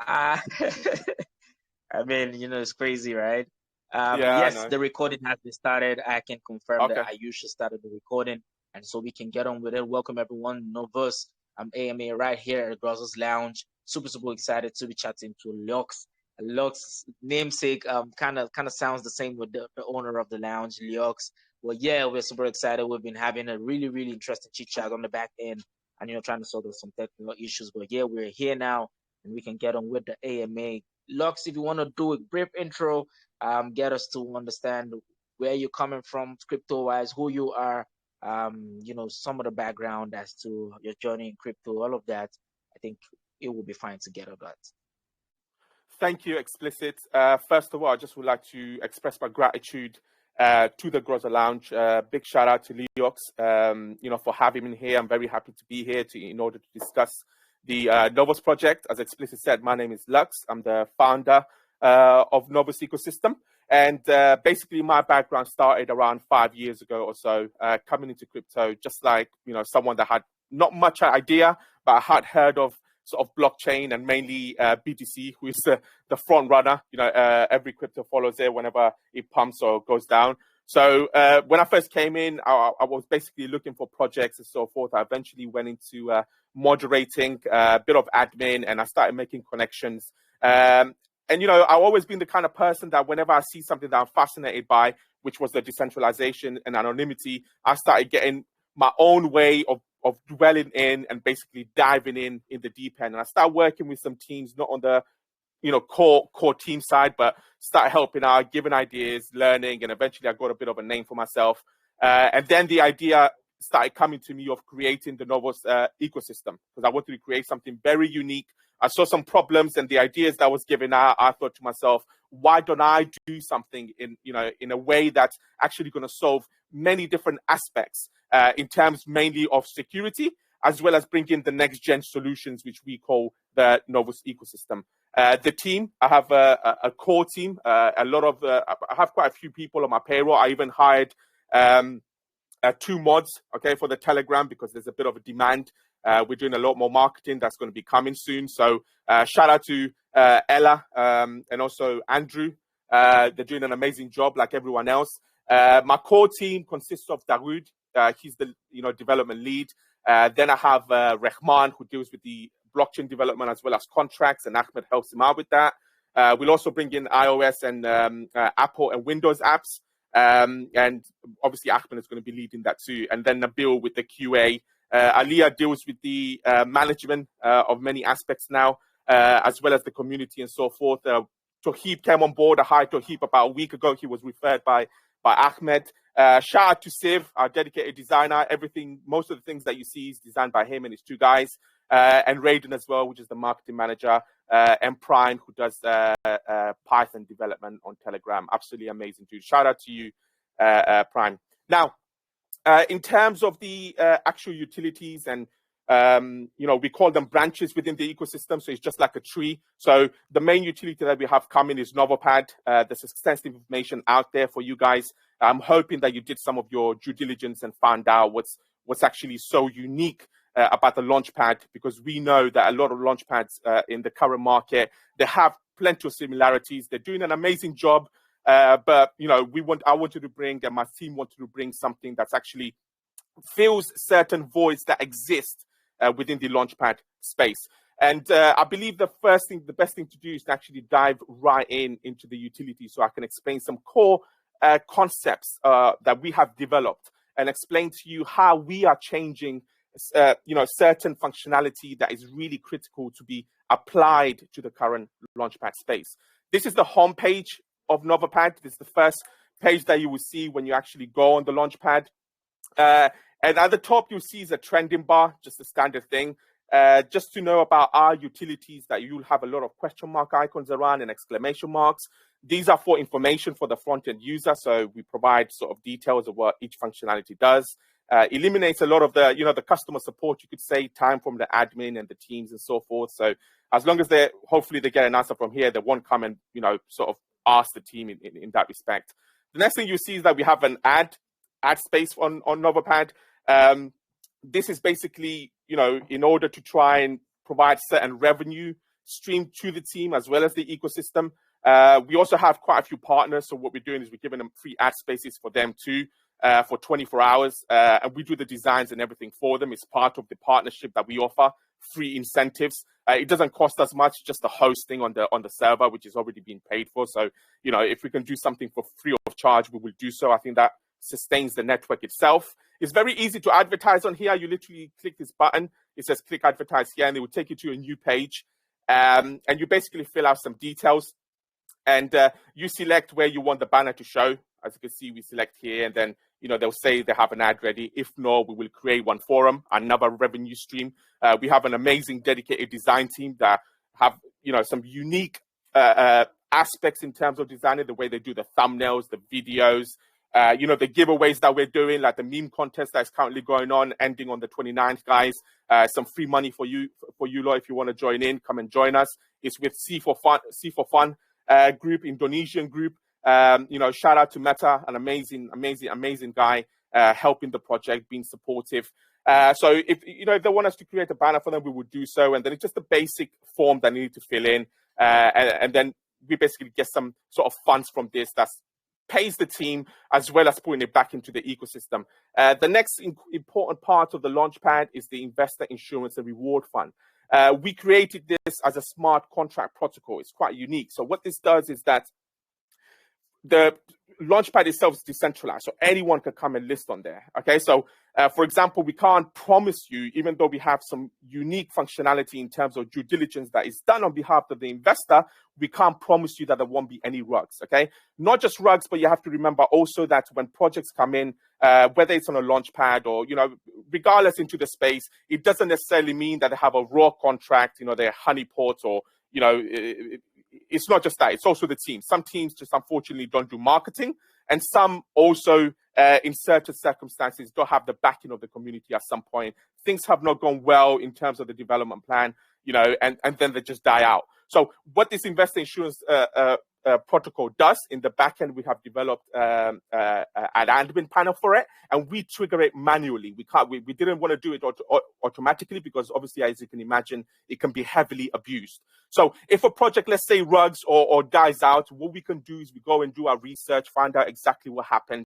Uh, I mean, it's crazy, right? Yeah, I Yes, know. the recording has been started. I can confirm that Okay. Ayusha started the recording, and so we can get on with it. Welcome everyone, Novoos. I'm AMA right here at Groz's Lounge. Super, super excited to be chatting to Lux. Lux's namesake kind of sounds the same with the owner of the lounge, Lux. Well, yeah, we're super excited. We've been having a really, really interesting chit chat on the back end, and trying to solve some technical issues. But yeah, we're here now, and we can get on with the AMA. Lux, if you want to do a brief intro, get us to understand where you're coming from, crypto wise, who you are, some of the background as to your journey in crypto, all of that. I think it will be fine to get all that. Thank you, Explicit. First of all, I just would like to express my gratitude to the Groza Lounge. Big shout out to Leox, for having me here. I'm very happy to be here in order to discuss the Novoos project. As Explicit said, my name is Lux. I'm the founder of Novoos Ecosystem. And basically, my background started around 5 years ago or so, coming into crypto, just like, someone that had not much idea, but I had heard of sort of blockchain and mainly BTC, who is the front runner. Every crypto follows it whenever it pumps or goes down. So when I first came in, I was basically looking for projects and so forth. I eventually went into moderating, a bit of admin, and I started making connections. And, I've always been the kind of person that whenever I see something that I'm fascinated by, which was the decentralization and anonymity, I started getting my own way of dwelling in and basically diving in the deep end. And I started working with some teams, not on the core team side, but start helping out, giving ideas, learning, and eventually I got a bit of a name for myself. And then the idea started coming to me of creating the Novoos ecosystem, because I wanted to create something very unique. I saw some problems and the ideas that I was giving out. I thought to myself, why don't I do something in a way that's actually going to solve many different aspects in terms mainly of security, as well as bring in the next gen solutions, which we call the Novoos ecosystem. The team, I have a core team. I have quite a few people on my payroll. I even hired 2 mods, okay, for the Telegram, because there's a bit of a demand. We're doing a lot more marketing that's going to be coming soon. So shout out to Ella and also Andrew. They're doing an amazing job like everyone else. My core team consists of Dawood. He's the development lead. Then I have Rehman, who deals with the blockchain development as well as contracts, and Ahmed helps him out with that. We'll also bring in iOS and Apple and Windows apps. And obviously Ahmed is going to be leading that too. And then Nabil with the QA. Aliyah deals with the management of many aspects now, as well as the community and so forth. Tohib came on board. I hired Tohib about a week ago. He was referred by Ahmed. Shout out to Siv, our dedicated designer. Most of the things that you see is designed by him and his 2 guys. And Raiden as well, which is the marketing manager, and Prime, who does Python development on Telegram. Absolutely amazing, dude. Shout out to you, Prime. Now, in terms of the actual utilities, and we call them branches within the ecosystem, so it's just like a tree. So the main utility that we have coming is NovoPad. There's extensive information out there for you guys. I'm hoping that you did some of your due diligence and found out what's actually so unique about the launchpad, because we know that a lot of launchpads in the current market, they have plenty of similarities. They're doing an amazing job, but I wanted to bring, and my team wanted to bring something that's actually fills certain voids that exist within the launchpad space. And I believe the best thing to do is to actually dive right into the utility, so I can explain some core concepts that we have developed and explain to you how we are changing certain functionality that is really critical to be applied to the current launchpad space. This is the home page of NovoPad. This is the first page that you will see when you actually go on the launchpad. And at the top, you'll see is a trending bar, just a standard thing. Just to know about our utilities, that you'll have a lot of question mark icons around and exclamation marks. These are for information for the front-end user, so we provide sort of details of what each functionality does. Eliminates a lot of the customer support, you could say, time from the admin and the teams and so forth. So as long as hopefully they get an answer from here, they won't come and sort of ask the team in that respect. The next thing you see is that we have an ad space on NovoPad. This is basically in order to try and provide certain revenue stream to the team as well as the ecosystem. We also have quite a few partners. So what we're doing is we're giving them free ad spaces for them too, for 24 hours. And we do the designs and everything for them. It's part of the partnership that we offer, free incentives. It doesn't cost us much, just the hosting on the server, which is already being paid for. So, if we can do something for free of charge, we will do so. I think that sustains the network itself. It's very easy to advertise on here. You literally click this button. It says click advertise here, and it will take you to a new page. And you basically fill out some details. And you select where you want the banner to show. As you can see, we select here, and then they'll say they have an ad ready. If not, we will create one for them, another revenue stream. We have an amazing dedicated design team that have some unique aspects in terms of designing, the way they do the thumbnails, the videos, the giveaways that we're doing, like the meme contest that's currently going on, ending on the 29th, guys. Some free money for you lot. If you want to join in, come and join us. It's with C4Fun group, Indonesian group. Shout out to Meta, an amazing guy, helping the project, being supportive. So if they want us to create a banner for them, we will do so. And then it's just a basic form that you need to fill in. And then we basically get some sort of funds from this that pays the team, as well as putting it back into the ecosystem. The next important part of the Launchpad is the Investor Insurance and Reward Fund. We created this as a smart contract protocol. It's quite unique. So what this does is that the Launchpad itself is decentralized, so anyone can come and list on there. Okay, so for example, we can't promise you, even though we have some unique functionality in terms of due diligence that is done on behalf of the investor, we can't promise you that there won't be any rugs. Okay, not just rugs, but you have to remember also that when projects come in, whether it's on a Launchpad or regardless into the space, it doesn't necessarily mean that they have a raw contract, they're honeypots, or it's not just that. It's also the team. Some teams just unfortunately don't do marketing, and some also, in certain circumstances, don't have the backing of the community at some point. Things have not gone well in terms of the development plan, and then they just die out. So what this investor insurance protocol does, in the back end, we have developed an admin panel for it, and we trigger it manually. We didn't want to do it automatically because obviously, as you can imagine, it can be heavily abused. So if a project, let's say, rugs or dies out, what we can do is we go and do our research, find out exactly what happened,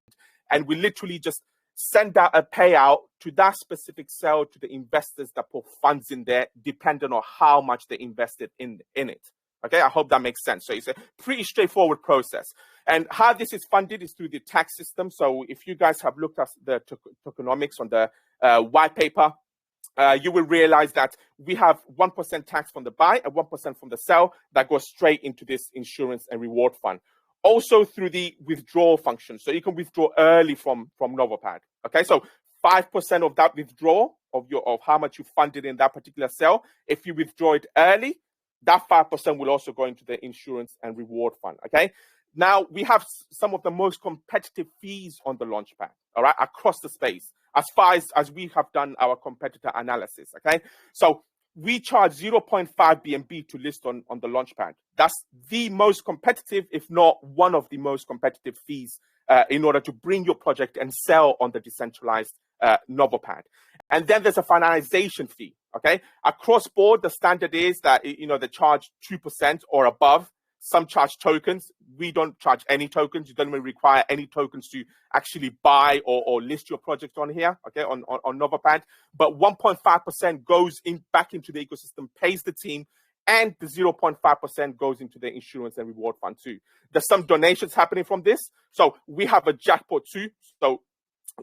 and we literally just send out a payout to that specific cell to the investors that put funds in there, depending on how much they invested in it. Okay, I hope that makes sense. So it's a pretty straightforward process. And how this is funded is through the tax system. So if you guys have looked at the tokenomics on the white paper, you will realize that we have 1% tax from the buy and 1% from the sell that goes straight into this insurance and reward fund. Also through the withdrawal function. So you can withdraw early from NovoPad. Okay, so 5% of that withdrawal of how much you funded in that particular sell, if you withdraw it early, that 5% will also go into the insurance and reward fund. Okay. Now we have some of the most competitive fees on the Launchpad, all right, across the space, as far as we have done our competitor analysis. Okay. So we charge 0.5 BNB to list on the Launchpad. That's the most competitive, if not one of the most competitive fees in order to bring your project and sell on the decentralized NovoPad. And then there's a finalization fee. Okay, across board, the standard is that they charge 2% or above. Some charge tokens. We don't charge any tokens. You don't even require any tokens to actually buy or list your project on here. Okay, on NovoPad. But 1.5% goes back into the ecosystem, pays the team, and the 0.5% goes into the insurance and reward fund too. There's some donations happening from this. So we have a jackpot too. So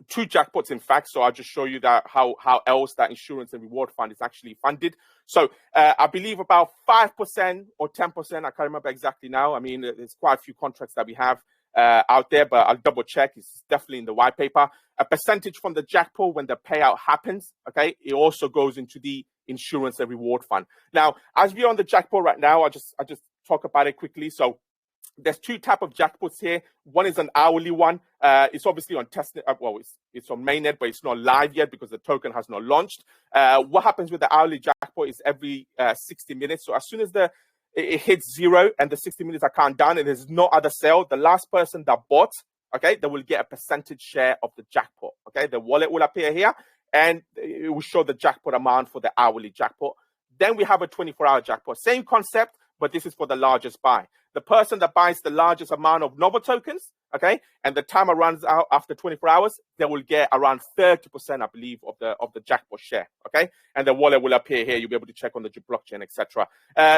2 jackpots, in fact. So I'll just show you that how else that insurance and reward fund is actually funded. So I believe about 5% or 10%, I can't remember exactly now. I mean, there's quite a few contracts that we have out there, but I'll double check. It's definitely in the white paper. A percentage from the jackpot when the payout happens, okay, it also goes into the insurance and reward fund. Now, as we're on the jackpot right now, I just talk about it quickly. So there's 2 types of jackpots here. One is an hourly one. It's obviously on testnet. Well, it's on mainnet, but it's not live yet because the token has not launched. What happens with the hourly jackpot is every 60 minutes. So as soon as it hits 0 and the 60 minutes are counted down and there's no other sale, the last person that bought, okay, they will get a percentage share of the jackpot. Okay, the wallet will appear here and it will show the jackpot amount for the hourly jackpot. Then we have a 24-hour jackpot. Same concept, but this is for the largest buy. The person that buys the largest amount of Novo tokens, okay, and the timer runs out after 24 hours, they will get around 30%, I believe, of the jackpot share, okay? And the wallet will appear here. You'll be able to check on the blockchain, etc.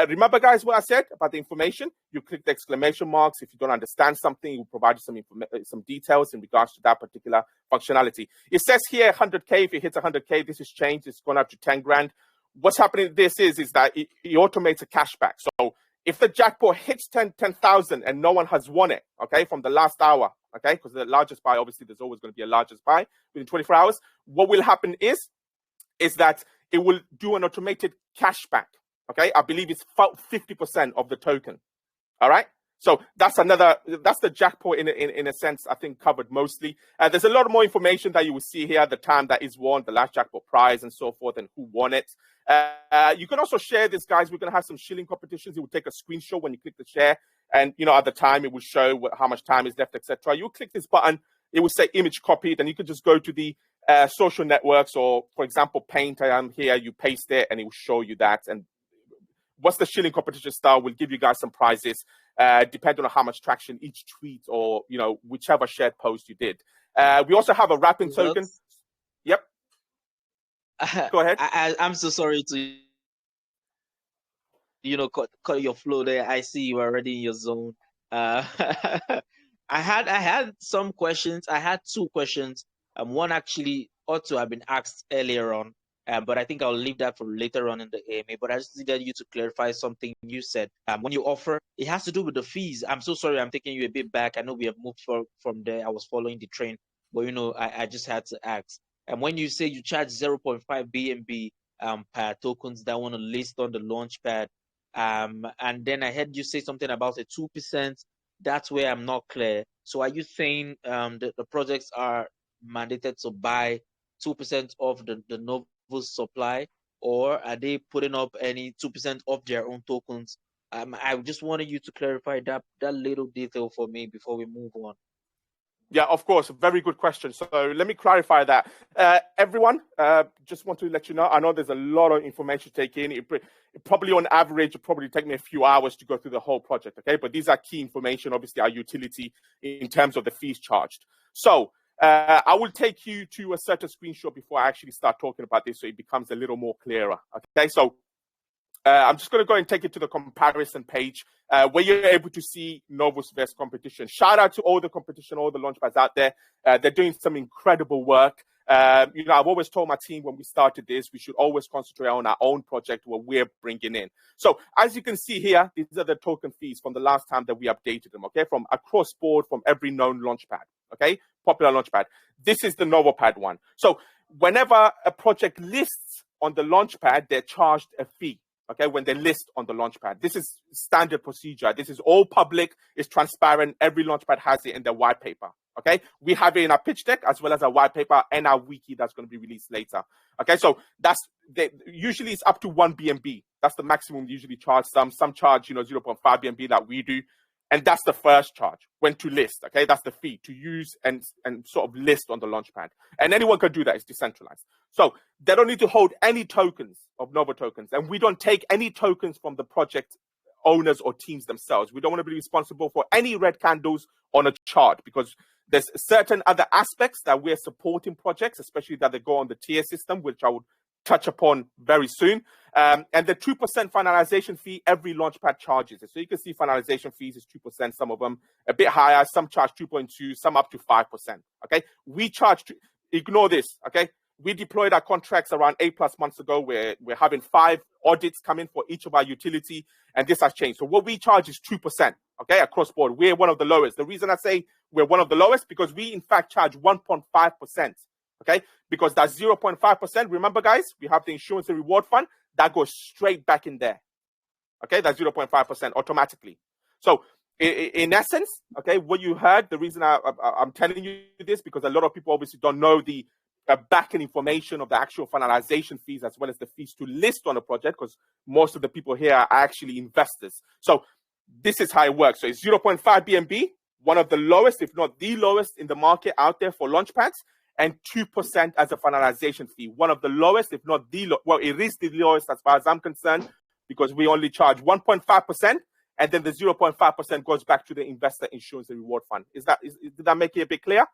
Remember, guys, what I said about the information? You click the exclamation marks. If you don't understand something, it will provide you some details in regards to that particular functionality. It says here 100K. If it hits 100K, this is changed. It's gone up to 10 grand. What's happening with this is that it automates a cashback. So if the jackpot hits 10,000 and no one has won it, okay, from the last hour, okay, because the largest buy, obviously, there's always going to be a largest buy within 24 hours. What will happen is that it will do an automated cashback, okay? I believe it's 50% of the token, all right? So that's the jackpot in a sense, I think, covered mostly. There's a lot more information that you will see here, the time that is won, the last jackpot prize and so forth, and who won it. You can also share this, guys. We're going to have some shilling competitions. You will take a screenshot when you click the share. And, at the time, it will show how much time is left, etc. You click this button. It will say image copied, and you can just go to the social networks or, for example, Paint. I am here. You paste it, and it will show you that. And what's the shilling competition style? We'll give you guys some prizes, depending on how much traction each tweet or, whichever shared post you did. We also have a wrapping token. Yep. Go ahead. I'm so sorry to, cut your flow there. I see you already in your zone. I had some questions. I had two questions. One actually ought to have been asked earlier on. But I think I'll leave that for later on in the AMA. But I just needed you to clarify something you said. When you offer, it has to do with the fees. I'm so sorry, I'm taking you a bit back. I know we have moved from there. I was following the train, but I just had to ask. And when you say you charge 0.5 BNB per tokens that want to list on the launchpad, and then I heard you say something about a 2%. That's where I'm not clear. So are you saying that the projects are mandated to buy 2% of the Novoos supply, or are they putting up any 2% of their own tokens? I just wanted you to clarify that little detail for me before we move on. Yeah, of course. Very good question. So let me clarify that. Everyone, just want to let you know, I know there's a lot of information to take in. It probably on average, it'll probably take me a few hours to go through the whole project, okay? But these are key information, obviously, our utility in terms of the fees charged. So I will take you to a certain screenshot before I actually start talking about this so it becomes a little more clearer, okay? So I'm just going to go and take it to the comparison page where you're able to see Novoos Verse competition. Shout out to all the competition, all the launchpads out there. They're doing some incredible work. I've always told my team when we started this, we should always concentrate on our own project, what we're bringing in. So as you can see here, these are the token fees from the last time that we updated them, okay? From across board, from every known launchpad, okay? Popular launchpad. This is the NovoPad one. So whenever a project lists on the launchpad, they're charged a fee. Okay, when they list on the launchpad. This is standard procedure. This is all public. It's transparent. Every launchpad has it in their white paper. Okay, we have it in our pitch deck as well as our white paper and our wiki that's going to be released later. Okay, so usually it's up to 1 BNB. That's the maximum we usually charge. Some charge 0.5 BNB that we do. And that's the first charge, when to list, okay? That's the fee to use and sort of list on the launchpad. And anyone can do that. It's decentralized. So they don't need to hold any tokens of Novo tokens. And we don't take any tokens from the project owners or teams themselves. We don't want to be responsible for any red candles on a chart because there's certain other aspects that we're supporting projects, especially that they go on the tier system, which I would touch upon very soon. And the 2% finalization fee, every launchpad charges it. So you can see finalization fees is 2%, some of them a bit higher, some charge 2.2, some up to 5%. Okay, we charge, ignore this, okay? We deployed our contracts around 8+ months ago. We're having 5 audits come in for each of our utility, and this has changed. So what we charge is 2%, okay, across board. We're one of the lowest. The reason I say we're one of the lowest, because we in fact charge 1.5%. Okay, because that 0.5%, remember guys, we have the insurance and reward fund that goes straight back in there. Okay, that's 0.5% automatically. So in essence, okay, what you heard, the reason I'm telling you this, because a lot of people obviously don't know the back-end information of the actual finalization fees as well as the fees to list on a project, because most of the people here are actually investors. So this is how it works. So it's 0.5 BNB, one of the lowest, if not the lowest in the market out there for launchpads. and 2% as a finalization fee. One of the lowest, if not the well, it is the lowest as far as I'm concerned, because we only charge 1.5%, and then the 0.5% goes back to the investor insurance and reward fund. Did that make it a bit clear?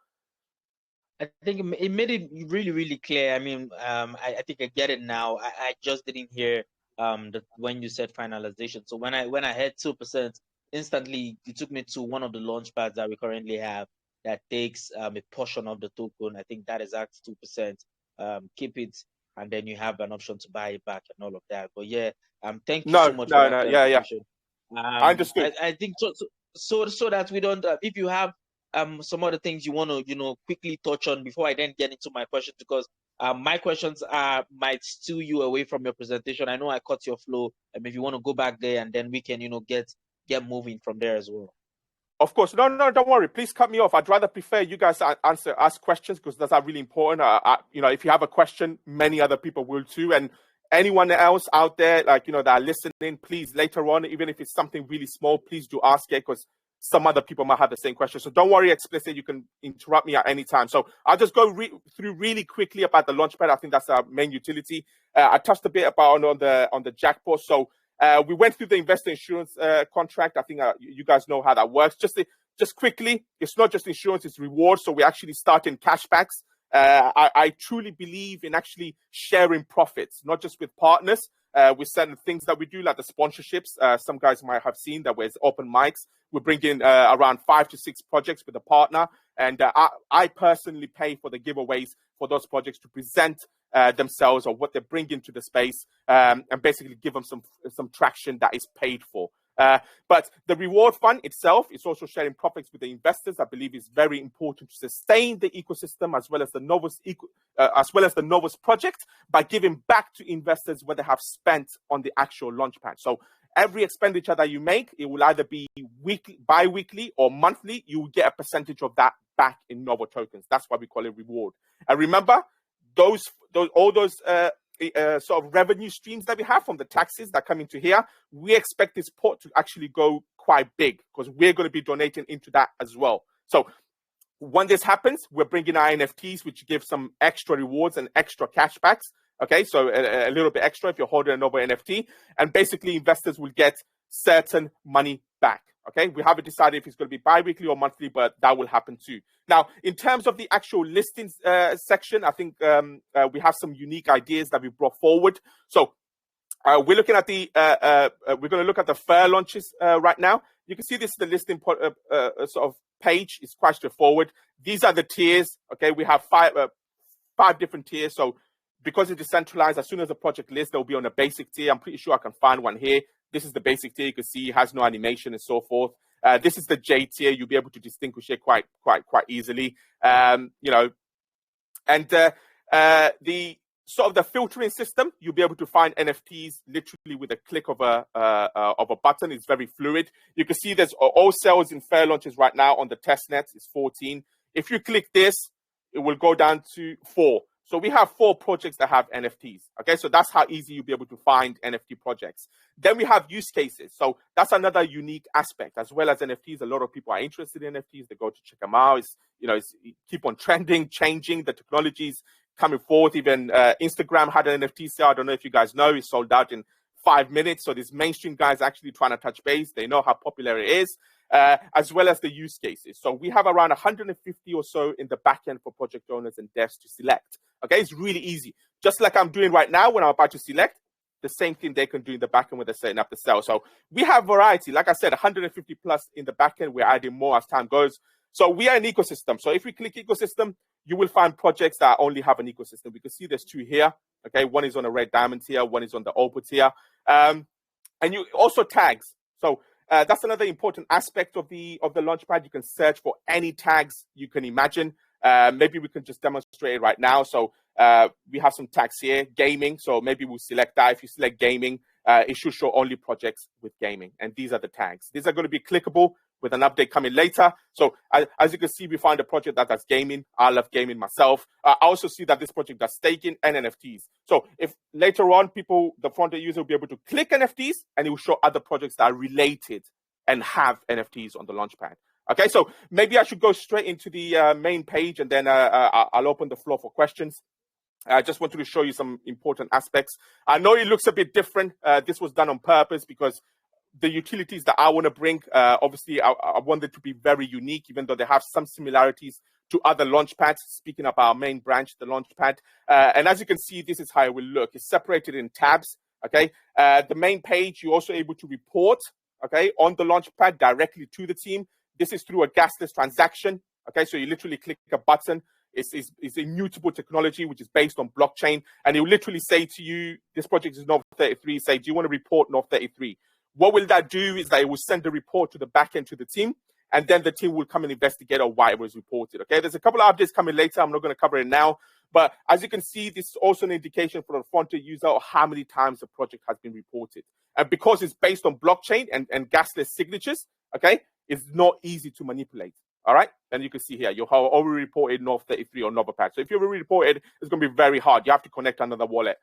I think it made it really, really clear. I mean, I think I get it now. I just didn't hear when you said finalization. So when I heard 2%, instantly it took me to one of the launch pads that we currently have that takes a portion of the token. I think that is at 2%. Keep it, and then you have an option to buy it back and all of that. But yeah, thank you so No, much for no, that no. Yeah. clarification. I understood. I think so that we don't. If you have some other things you want to quickly touch on before I then get into my questions, because my questions might steal you away from your presentation. I know I cut your flow. If you want to go back there, and then we can get moving from there as well. Of course. No, don't worry. Please cut me off. I'd rather prefer you guys ask questions, because that's really important. If you have a question, many other people will too. And anyone else out there, that are listening, please, later on, even if it's something really small, please do ask it, because some other people might have the same question. So don't worry, Explicit, you can interrupt me at any time. So I'll just go through really quickly about the launchpad. I think that's our main utility. I touched a bit about on the jackpot. So we went through the investor insurance contract. I think you guys know how that works. Just quickly, it's not just insurance, it's rewards. So we actually start in cashbacks. I truly believe in actually sharing profits, not just with partners, with certain things that we do, like the sponsorships. Some guys might have seen that with open mics. We bring in around 5 to 6 projects with a partner. And I personally pay for the giveaways for those projects to present themselves or what they bring into the space, and basically give them some traction that is paid for. But the reward fund itself is also sharing profits with the investors. I believe is very important to sustain the ecosystem as well as the Novoos project, by giving back to investors what they have spent on the actual launchpad. So every expenditure that you make, it will either be weekly, bi-weekly, or monthly. You will get a percentage of that back in Novo tokens. That's why we call it reward. And remember, all those sort of revenue streams that we have from the taxes that come into here, we expect this pot to actually go quite big, because we're going to be donating into that as well. So when this happens, we're bringing our NFTs, which give some extra rewards and extra cashbacks. Okay, so a little bit extra if you're holding a Novo NFT, and basically investors will get certain money back. Okay, we haven't decided if it's going to be bi-weekly or monthly, but that will happen too. Now, in terms of the actual listings section, I think we have some unique ideas that we brought forward. So we're looking at we're going to look at the fair launches right now. You can see this is the listing sort of page. It's quite straightforward. These are the tiers. Okay, we have five different tiers. So because it's decentralized, as soon as a project lists, they'll be on a basic tier. I'm pretty sure I can find one here. This is the basic tier. You can see it has no animation and so forth. This is the J tier. You'll be able to distinguish it quite easily. And the sort of the filtering system, you'll be able to find NFTs literally with a click of a button. It's very fluid. You can see there's all sales in fair launches right now on the test net. It's 14. If you click this, it will go down to 4. So we have 4 projects that have NFTs. Okay, so that's how easy you'll be able to find NFT projects. Then we have use cases. So that's another unique aspect. As well as NFTs, a lot of people are interested in NFTs. They go to check them out. It's keep on trending, changing. The technologies coming forward. Even Instagram had an NFT sale. I don't know if you guys know. It sold out in 5 minutes. So these mainstream guys are actually trying to touch base. They know how popular it is. As well as the use cases. So we have around 150 or so in the back end for project owners and devs to select. Okay, it's really easy. Just like I'm doing right now when I'm about to select, the same thing they can do in the back end when they're setting up the sale. So we have variety. Like I said, 150 plus in the back end. We're adding more as time goes. So we are an ecosystem. So if we click ecosystem, you will find projects that only have an ecosystem. We can see there's 2 here. Okay, one is on a red diamond tier, one is on the opal tier. And you also tags. So that's another important aspect of the Launchpad. You can search for any tags you can imagine. Maybe we can just demonstrate it right now. So we have some tags here, gaming. So maybe we'll select that. If you select gaming, it should show only projects with gaming. And these are the tags. These are going to be clickable with an update coming later. So as you can see, we find a project that has gaming. I love gaming myself. I also see that this project does staking and NFTs. So if later on the front-end user will be able to click NFTs, and it will show other projects that are related and have NFTs on the Launchpad. Okay, so maybe I should go straight into the main page, and then I'll open the floor for questions. I just wanted to show you some important aspects. I know it looks a bit different. This was done on purpose because the utilities that I want to bring, obviously, I want it to be very unique, even though they have some similarities to other launchpads. Speaking of our main branch, the launchpad. And as you can see, this is how it will look. It's separated in tabs, okay? The main page, you're also able to report, okay, on the launchpad directly to the team. This is through a gasless transaction, okay? So you literally click a button. It's immutable technology, which is based on blockchain. And it will literally say to you, this project is NOV33, say, do you want to report NOV33? What will that do is that it will send the report to the back end to the team, and then the team will come and investigate on why it was reported, okay? There's a couple of updates coming later. I'm not going to cover it now. But as you can see, this is also an indication for the front-end user of how many times the project has been reported. And because it's based on blockchain and gasless signatures, okay, it's not easy to manipulate. All right, and you can see here, you have already reported NOV33 on NovoPad. So if you've already reported, it's going to be very hard. You have to connect another wallet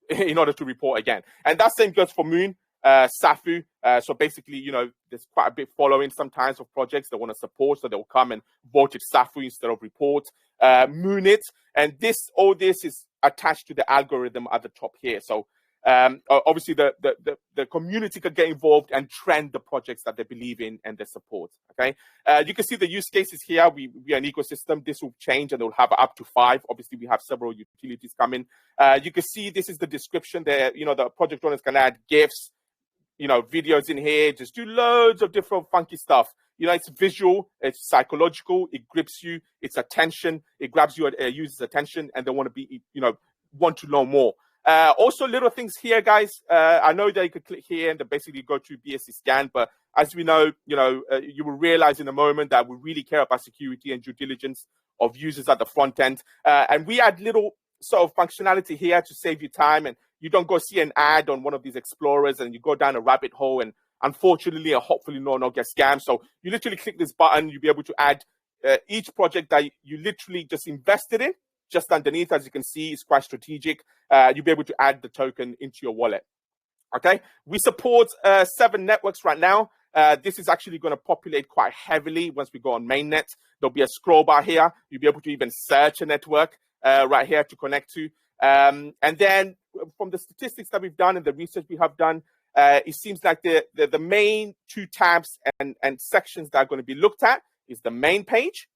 in order to report again. And that same goes for Moon, Safu. So basically, you know, there's quite a bit following sometimes of projects that want to support, so they'll come and vote it Safu instead of report. Moonit, and all this is attached to the algorithm at the top here. So obviously the community can get involved and trend the projects that they believe in and they support. Okay, you can see the use cases here. We are an ecosystem. This will change and it will have up to 5. Obviously, we have several utilities coming. You can see this is the description there. You know, the project owners can add GIFs, you know, videos in here. Just do loads of different funky stuff. You know, it's visual, it's psychological, it grips you, it's attention, it grabs your user's attention, and they want to be, you know, want to know more. Also, little things here, guys. I know that you could click here and basically go to BSC scan, but as we know, you will realize in a moment that we really care about security and due diligence of users at the front end. And we add little sort of functionality here to save you time, and you don't go see an ad on one of these explorers and you go down a rabbit hole and unfortunately or hopefully not get scammed. So you literally click this button, you'll be able to add each project that you literally just invested in. Just underneath, as you can see, it's quite strategic. You'll be able to add the token into your wallet. Okay, we support 7 networks right now. This is actually going to populate quite heavily once we go on mainnet. There'll be a scroll bar here. You'll be able to even search a network right here to connect to. And then from the statistics that we've done and the research we have done, it seems like the main 2 tabs and sections that are going to be looked at is the main page,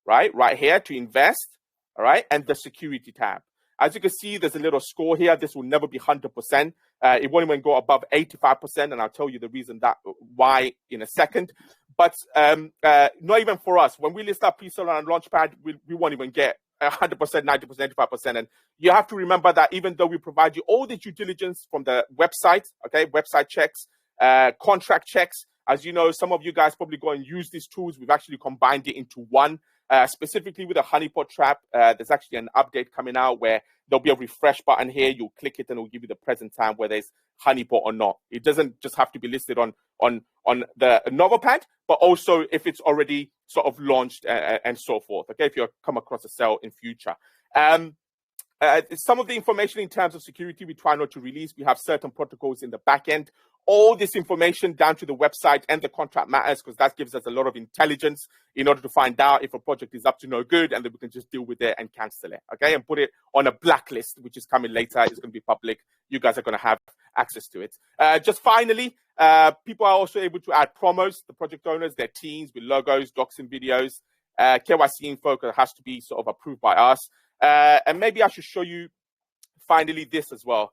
right here to invest. All right, and the security tab. As you can see, there's a little score here. This will never be 100%. It won't even go above 85%, and I'll tell you the reason why in a second. But not even for us. When we list our presale on Launchpad, we won't even get 100%, 90%, 85%. And you have to remember that even though we provide you all the due diligence from the website, okay, website checks, contract checks, as you know, some of you guys probably go and use these tools. We've actually combined it into one. Specifically with a honeypot trap, there's actually an update coming out where there'll be a refresh button here. You'll click it and it'll give you the present time whether it's honeypot or not. It doesn't just have to be listed on the NovoPad, but also if it's already sort of launched and so forth. Okay, if you come across a sale in future. Some of the information in terms of security we try not to release. We have certain protocols in the back end. All this information down to the website and the contract matters because that gives us a lot of intelligence in order to find out if a project is up to no good, and then we can just deal with it and cancel it, okay? And put it on a blacklist, which is coming later. It's going to be public. You guys are going to have access to it. Just finally, people are also able to add promos, the project owners, their teams with logos, docs and videos. KYC info has to be sort of approved by us. And maybe I should show you finally this as well.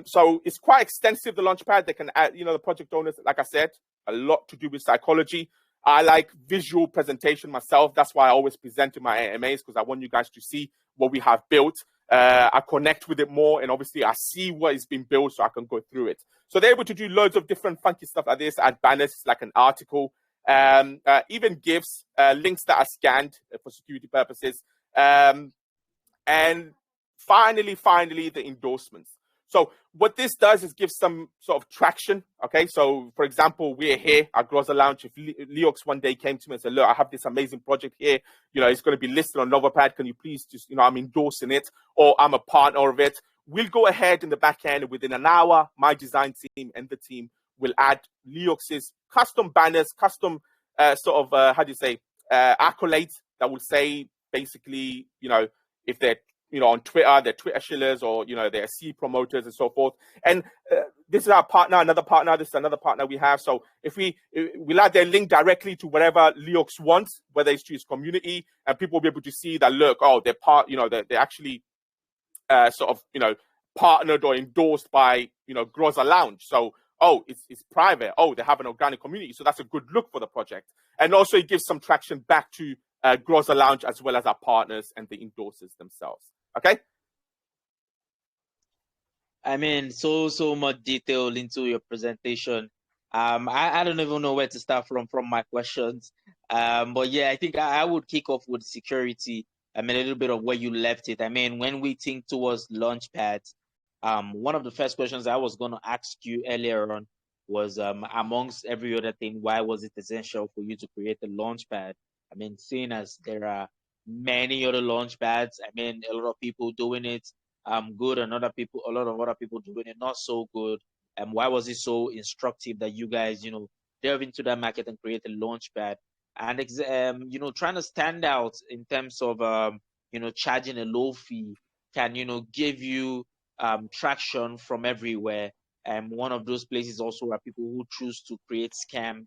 So it's quite extensive, the Launchpad. They can add, the project owners, like I said, a lot to do with psychology. I like visual presentation myself. That's why I always present to my AMAs, because I want you guys to see what we have built. I connect with it more, and obviously I see what is being built so I can go through it. So they're able to do loads of different funky stuff like this, add banners like an article, even GIFs, links that are scanned for security purposes. And finally, the endorsements. So what this does is give some sort of traction, okay? So, for example, we're here at Groza Lounge. If Leox one day came to me and said, look, I have this amazing project here. It's going to be listed on NovoPad. Can you please just, I'm endorsing it, or I'm a partner of it. We'll go ahead in the back end. Within an hour, my design team and the team will add Leox's custom banners, custom how do you say, accolades that will say basically, if they're, on Twitter, they're Twitter shillers, or, they're C promoters and so forth. And this is our partner, another partner, this is another partner we have. So if we'll add their link directly to whatever Leox wants, whether it's to his community, and people will be able to see that, look, oh, they're actually partnered or endorsed by, Groza Lounge. So, oh, it's private. Oh, they have an organic community. So that's a good look for the project. And also it gives some traction back to Groza Lounge, as well as our partners and the endorsers themselves. Okay. I mean, so much detail into your presentation. I don't even know where to start from my questions. But yeah, I think I would kick off with security. I mean, a little bit of where you left it. I mean, when we think towards launchpads, one of the first questions I was going to ask you earlier on was, amongst every other thing, why was it essential for you to create a launchpad? I mean, seeing as there are many other launchpads, I mean, a lot of people doing it good, and a lot of other people doing it not so good. And why was it so instructive that you guys, delve into that market and create a launchpad? And trying to stand out in terms of charging a low fee can give you traction from everywhere. And one of those places also are people who choose to create scam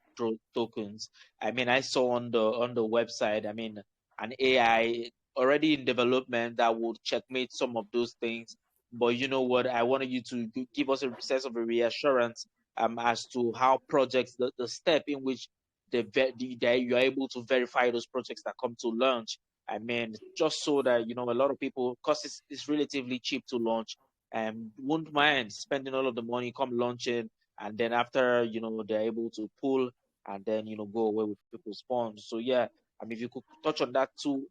tokens. I mean, I saw on the website, I mean, an AI already in development that would checkmate some of those things. But you know what? I wanted you to give us a sense of a reassurance as to how projects, the step in which you're able to verify those projects that come to launch. I mean, just so that a lot of people, because it's relatively cheap to launch, and won't mind spending all of the money come launching, and then after they're able to pull and then go away with people's funds. So yeah, I mean, if you could touch on that two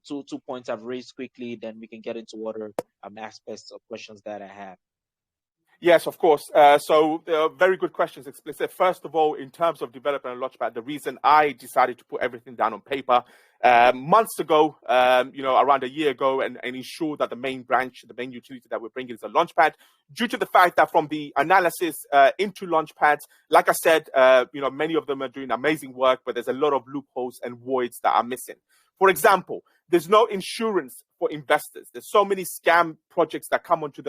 points I've raised quickly, then we can get into other aspects of questions that I have. Yes, of course. So very good questions, Explicit. First of all, in terms of developing a launchpad, the reason I decided to put everything down on paper months ago, around a year ago, and ensure that the main utility that we're bringing is a launchpad, due to the fact that from the analysis into launchpads, like I said, many of them are doing amazing work, but there's a lot of loopholes and voids that are missing. For example, there's no insurance for investors. There's so many scam projects that come onto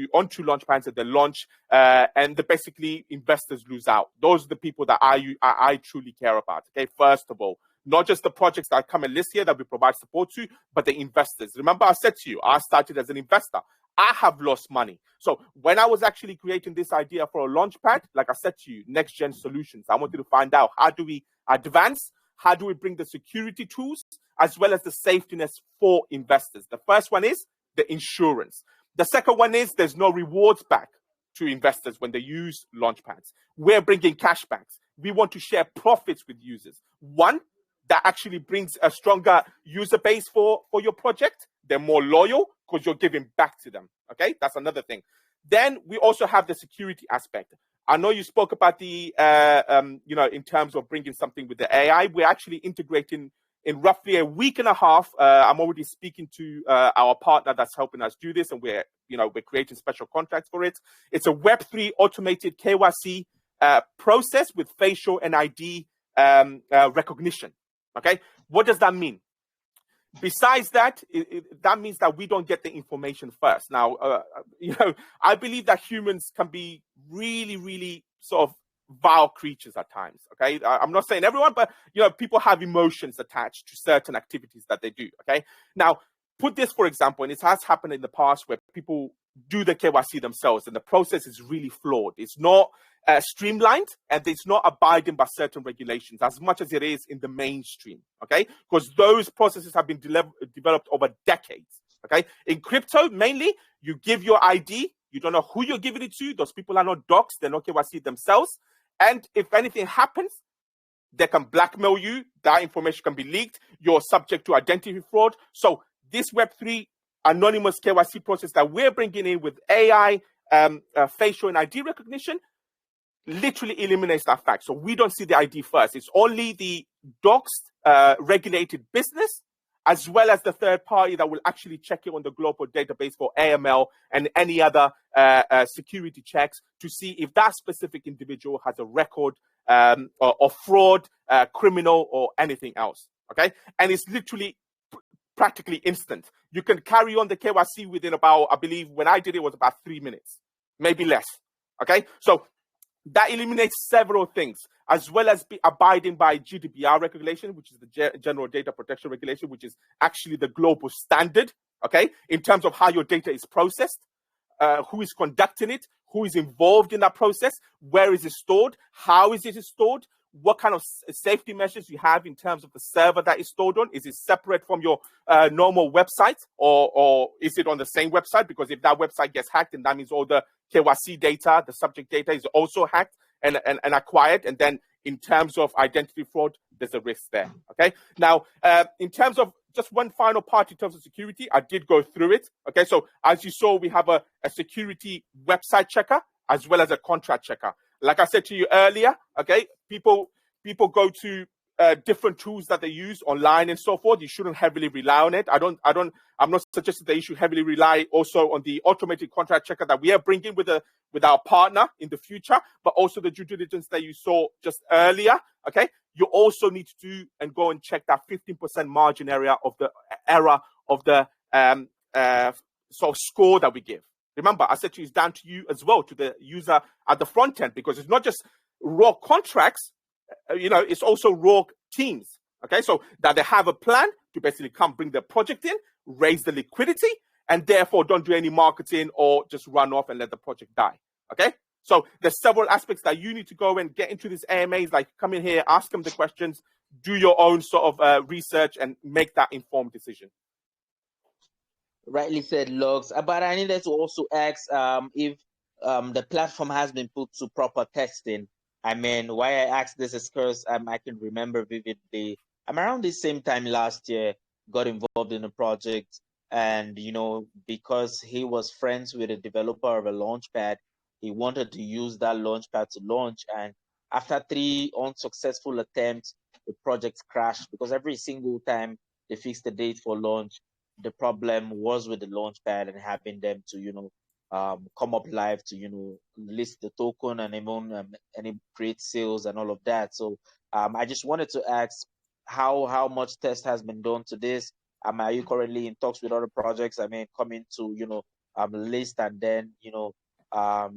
launchpads that they launch, and basically investors lose out. Those are the people that I truly care about. Okay, first of all, not just the projects that come and list here that we provide support to, but the investors. Remember, I said to you, I started as an investor. I have lost money. So when I was actually creating this idea for a launchpad, like I said to you, next gen solutions, I wanted to find out, how do we advance? How do we bring the security tools as well as the safety nets for investors? The first one is the insurance. The second one is there's no rewards back to investors when they use launchpads. We're bringing cashbacks. We want to share profits with users. One, that actually brings a stronger user base for your project. They're more loyal because you're giving back to them. Okay, that's another thing. Then we also have the security aspect. I know you spoke about the, in terms of bringing something with the AI. We're actually integrating in roughly a week and a half. I'm already speaking to our partner that's helping us do this, and we're creating special contracts for it. It's a Web3 automated KYC process with facial and ID recognition. Okay, what does that mean? Besides that, that means that we don't get the information first. Now, I believe that humans can be really, really sort of vile creatures at times. Okay, I'm not saying everyone, but people have emotions attached to certain activities that they do. Okay, now put this for example, and it has happened in the past where people do the KYC themselves, and the process is really flawed. It's not streamlined, and it's not abiding by certain regulations as much as it is in the mainstream, okay? Because those processes have been developed over decades, okay? In crypto, mainly, you give your ID, you don't know who you're giving it to, those people are not doxxed, they're not KYC themselves, and if anything happens, they can blackmail you, that information can be leaked, you're subject to identity fraud. So this Web3 anonymous KYC process that we're bringing in with AI, facial and ID recognition, literally eliminates that fact. So we don't see the ID first. It's only the doxed regulated business as well as the third party that will actually check it on the global database for AML and any other security checks to see if that specific individual has a record or fraud, criminal, or anything else. Okay, and it's literally practically instant. You can carry on the KYC within about, I believe when I did it was about 3 minutes, maybe less. Okay, so that eliminates several things, as well as abiding by GDPR regulation, which is the General Data Protection Regulation, which is actually the global standard, okay, in terms of how your data is processed, who is conducting it, who is involved in that process, where is it stored, how is it stored, what kind of safety measures you have in terms of the server that is stored on. Is it separate from your normal website, or is it on the same website? Because if that website gets hacked, then that means all the KYC data, the subject data is also hacked and acquired. And then in terms of identity fraud, there's a risk there. Okay. Now, in terms of just one final part in terms of security, I did go through it. Okay. So as you saw, we have a security website checker as well as a contract checker. Like I said to you earlier, okay, people go to different tools that they use online and so forth. You shouldn't heavily rely on it. I'm not suggesting that you should heavily rely also on the automated contract checker that we are bringing with our partner in the future, but also the due diligence that you saw just earlier. Okay, you also need to do and go and check that 15% margin area of the error of the sort of score that we give. Remember, I said to you, it's down to you as well, to the user at the front end, because it's not just raw contracts, it's also raw teams. Okay, so that they have a plan to basically come bring the project in, raise the liquidity, and therefore don't do any marketing or just run off and let the project die. Okay, so there's several aspects that you need to go and get into these AMAs, like come in here, ask them the questions, do your own sort of research, and make that informed decision. Rightly said, Logs. But I needed to also ask if the platform has been put to proper testing. I mean, why I asked this is because I can remember vividly. I'm around the same time last year, got involved in a project, and because he was friends with a developer of a launchpad, he wanted to use that launchpad to launch. And after 3 unsuccessful attempts, the project crashed because every single time they fixed the date for launch, the problem was with the launchpad and having them to come up live to list the token and even create sales and all of that. So I just wanted to ask how much test has been done to this. Are you currently in talks with other projects? I mean, coming to list, and then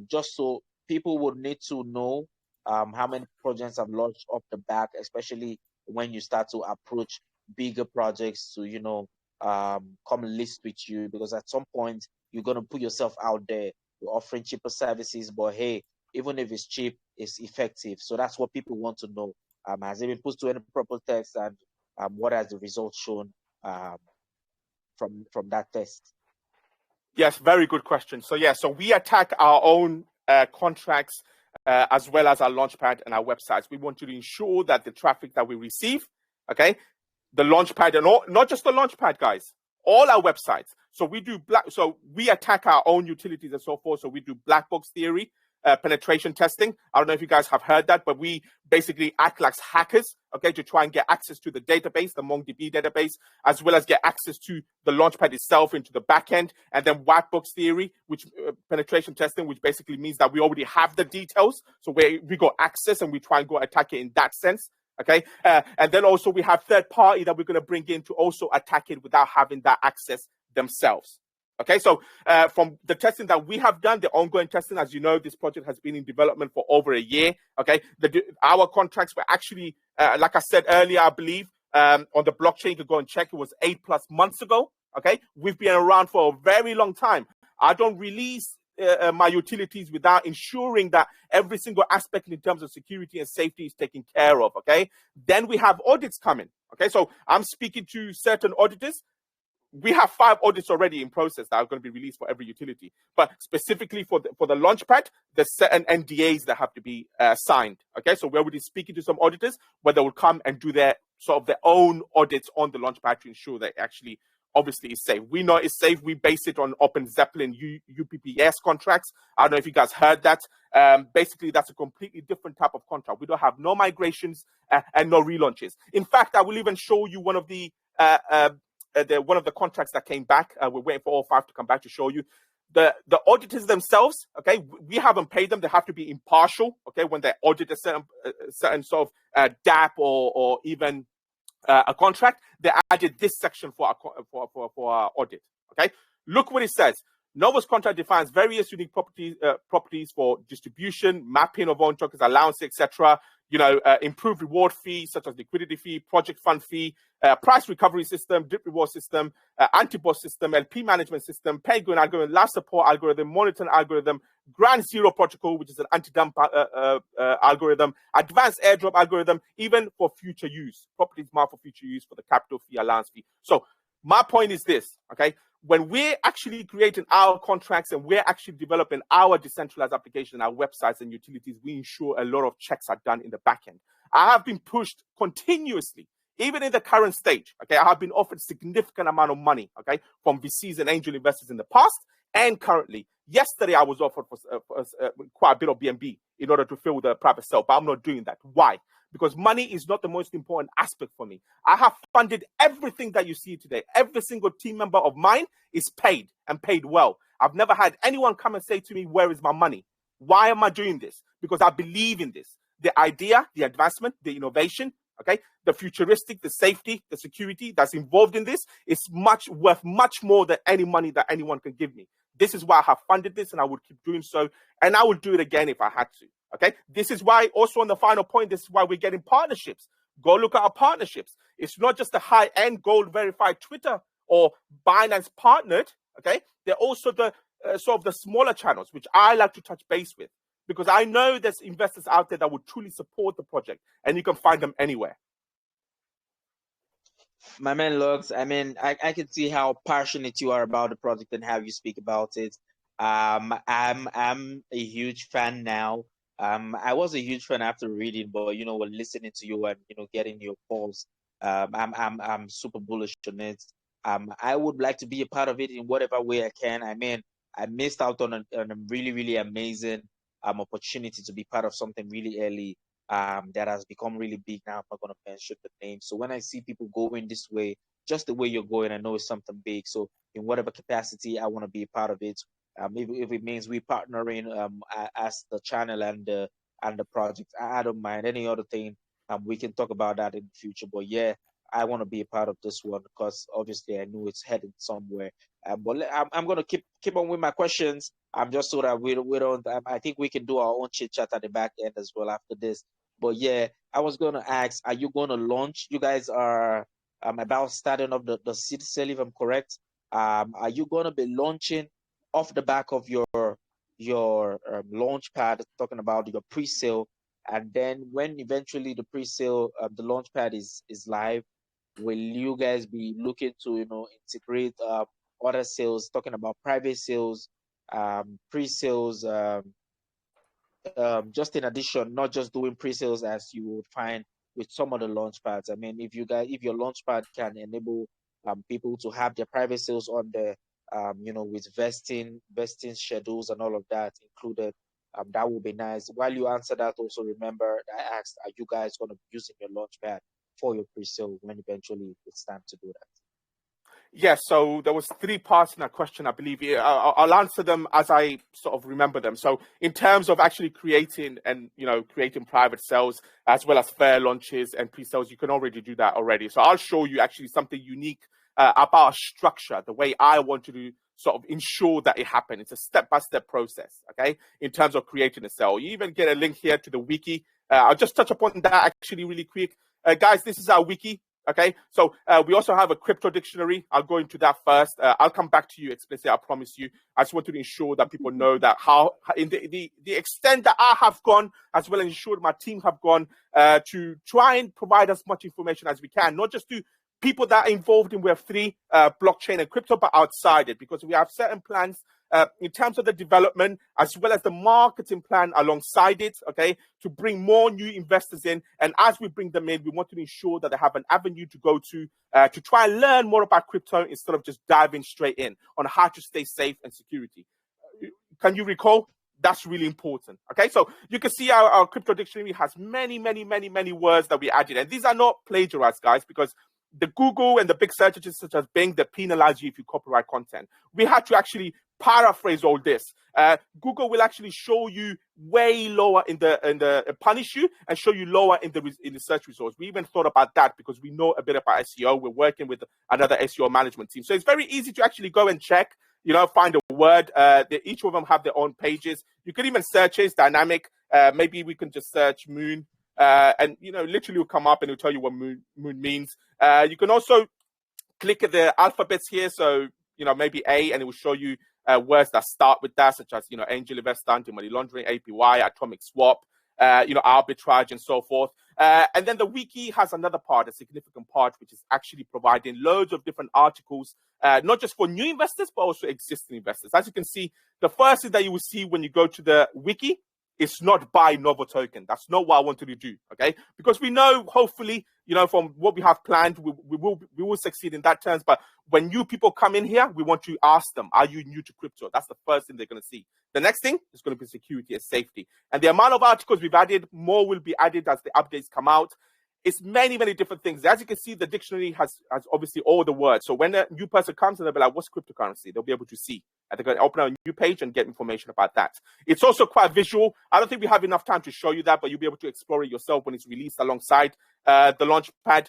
just so people would need to know how many projects have launched off the back, especially when you start to approach bigger projects to come list with you, because at some point you're going to put yourself out there. You're offering cheaper services, but hey, even if it's cheap, it's effective. So that's what people want to know. Has it been put to any proper test, and what has the results shown from that test? Yes, very good question. So so we attack our own contracts as well as our launchpad and our websites. We want to ensure that the traffic that we receive, okay, the launchpad, and not just the launchpad, guys, all our websites. So we attack our own utilities and so forth. So we do black box theory, penetration testing. I don't know if you guys have heard that, but we basically act like hackers, okay, to try and get access to the database, the MongoDB database, as well as get access to the launchpad itself into the back end. And then white box theory, which penetration testing, which basically means that we already have the details. So we got access and we try and go attack it in that sense. Okay, and then also we have third party that we're going to bring in to also attack it without having that access themselves. Okay, so from the testing that we have done, the ongoing testing, as you know, this project has been in development for over a year. Okay, our contracts were actually, like I said earlier, I believe on the blockchain, you could go and check, it was 8+ months ago. Okay, we've been around for a very long time. I don't release my utilities without ensuring that every single aspect in terms of security and safety is taken care of. Okay, then we have audits coming. Okay, so I'm speaking to certain auditors. We have 5 audits already in process that are going to be released for every utility, but specifically for the launchpad, there's certain NDAs that have to be signed. Okay, so we're already speaking to some auditors where they will come and do their own audits on the launchpad to ensure that it actually obviously is safe. We know it's safe. We base it on Open Zeppelin UPPS contracts. I don't know if you guys heard that. Basically, that's a completely different type of contract. We don't have no migrations and no relaunches. In fact, I will even show you one of the contracts that came back. We're waiting for all 5 to come back to show you. The auditors themselves, okay, we haven't paid them. They have to be impartial, okay, when they audit a certain sort of DAP or even a contract. They added this section for our audit. Okay, look what it says. Novo's contract defines various unique properties for distribution, mapping of own tokens, allowance, etc. Improved reward fees such as liquidity fee, project fund fee, price recovery system, drip reward system, anti-boss system, LP management system, pay-going algorithm, last support algorithm, monitoring algorithm, Grand Zero protocol, which is an anti-dump algorithm, advanced airdrop algorithm, even for future use, properties marked for future use for the capital fee, allowance fee. So my point is this, okay? When we're actually creating our contracts and we're actually developing our decentralized application, our websites and utilities, we ensure a lot of checks are done in the back end. I have been pushed continuously, even in the current stage, okay? I have been offered significant amount of money, okay, from VCs and angel investors in the past and currently. Yesterday, I was offered for quite a bit of BNB in order to fill the private sale, but I'm not doing that. Why? Because money is not the most important aspect for me. I have funded everything that you see today. Every single team member of mine is paid and paid well. I've never had anyone come and say to me, where is my money? Why am I doing this? Because I believe in this. The idea, the advancement, the innovation, okay, the futuristic, the safety, the security that's involved in this is worth much more than any money that anyone can give me. This is why I have funded this, and I would keep doing so, and I would do it again if I had to. Okay, this is why also on the final point, this is why we're getting partnerships. Go look at our partnerships. It's not just the high-end gold verified Twitter or Binance partnered. Okay, they're also the sort of the smaller channels, which I like to touch base with, because I know there's investors out there that would truly support the project, and you can find them anywhere. My man Lux, I mean, I can see how passionate you are about the project and how you speak about it. I'm a huge fan now. I was a huge fan after reading, but when listening to you and getting your calls, I'm super bullish on it. I would like to be a part of it in whatever way I can. I mean, I missed out on a really, really amazing opportunity to be part of something really early that has become really big now. I'm not going to mention the name. So when I see people going this way, just the way you're going, I know it's something big. So in whatever capacity, I want to be a part of it. If it means we partnering as the channel and the project, I don't mind any other thing. We can talk about that in the future. But yeah, I want to be a part of this one because obviously I know it's heading somewhere. But I'm gonna keep on with my questions. Just so that we don't. I think we can do our own chit chat at the back end as well after this. But yeah, I was gonna ask, are you gonna launch? You guys are about starting up the seed sale, if I'm correct. Are you gonna be launching off the back of your launch pad, talking about your pre-sale, and then when eventually the pre-sale, the launch pad is live, will you guys be looking to integrate other sales, talking about private sales, pre-sales, just in addition, not just doing pre-sales as you would find with some of the launch pads. I mean, if your launch pad can enable people to have their private sales on there, with vesting schedules and all of that included, that would be nice. While you answer that, also remember I asked, are you guys going to be using your launch pad for your pre-sale when eventually it's time to do that? Yes, so there was 3 parts in that question, I believe. I'll answer them as I sort of remember them. So in terms of actually creating private sales as well as fair launches and pre-sales, you can already do that already. So I'll show you actually something unique about our structure, the way I want to sort of ensure that it happens. It's a step-by-step process, okay, in terms of creating a sale. You even get a link here to the wiki. I'll just touch upon that actually really quick. Guys, this is our wiki. Okay, so we also have a crypto dictionary. I'll go into that first. I'll come back to you explicitly, I promise you. I just want to ensure that people know that how in the extent that I have gone, as well as ensure my team have gone, to try and provide as much information as we can, not just to people that are involved in Web3, blockchain and crypto, but outside it, because we have certain plans in terms of the development as well as the marketing plan alongside it, okay, to bring more new investors in. And as we bring them in, we want to ensure that they have an avenue to go to try and learn more about crypto instead of just diving straight in on how to stay safe and security. Can you recall? That's really important. Okay, so you can see our crypto dictionary has many words that we added. And these are not plagiarized, guys, because the Google and the big search engines such as Bing, they penalize you if you copyright content. We had to actually paraphrase all this. Google will actually show you way lower in the punish you and show you lower in the search results. We even thought about that because we know a bit about SEO. We're working with another SEO management team, so it's very easy to actually go and check. Find a word. Each of them have their own pages. You can even search it dynamic. Maybe we can just search moon, and literally will come up and it'll tell you what moon means. You can also click at the alphabets here, so maybe A, and it will show you words that start with that, such as angel investor, anti-money laundering, APY, atomic swap, arbitrage, and so forth. And then the wiki has another part, a significant part, which is actually providing loads of different articles, not just for new investors, but also existing investors. As you can see, the first thing that you will see when you go to the wiki, it's not buy Novo token. That's not what I wanted to do, okay? Because we know, hopefully, from what we have planned, we will succeed in that terms. But when new people come in here, we want to ask them, are you new to crypto? That's the first thing they're going to see. The next thing is going to be security and safety. And the amount of articles we've added, more will be added as the updates come out. It's many, many different things. As you can see, the dictionary has obviously all the words. So when a new person comes and they'll be like, what's cryptocurrency? They'll be able to see. And they're going to open a new page and get information about that. It's also quite visual. I don't think we have enough time to show you that, but you'll be able to explore it yourself when it's released alongside the launchpad.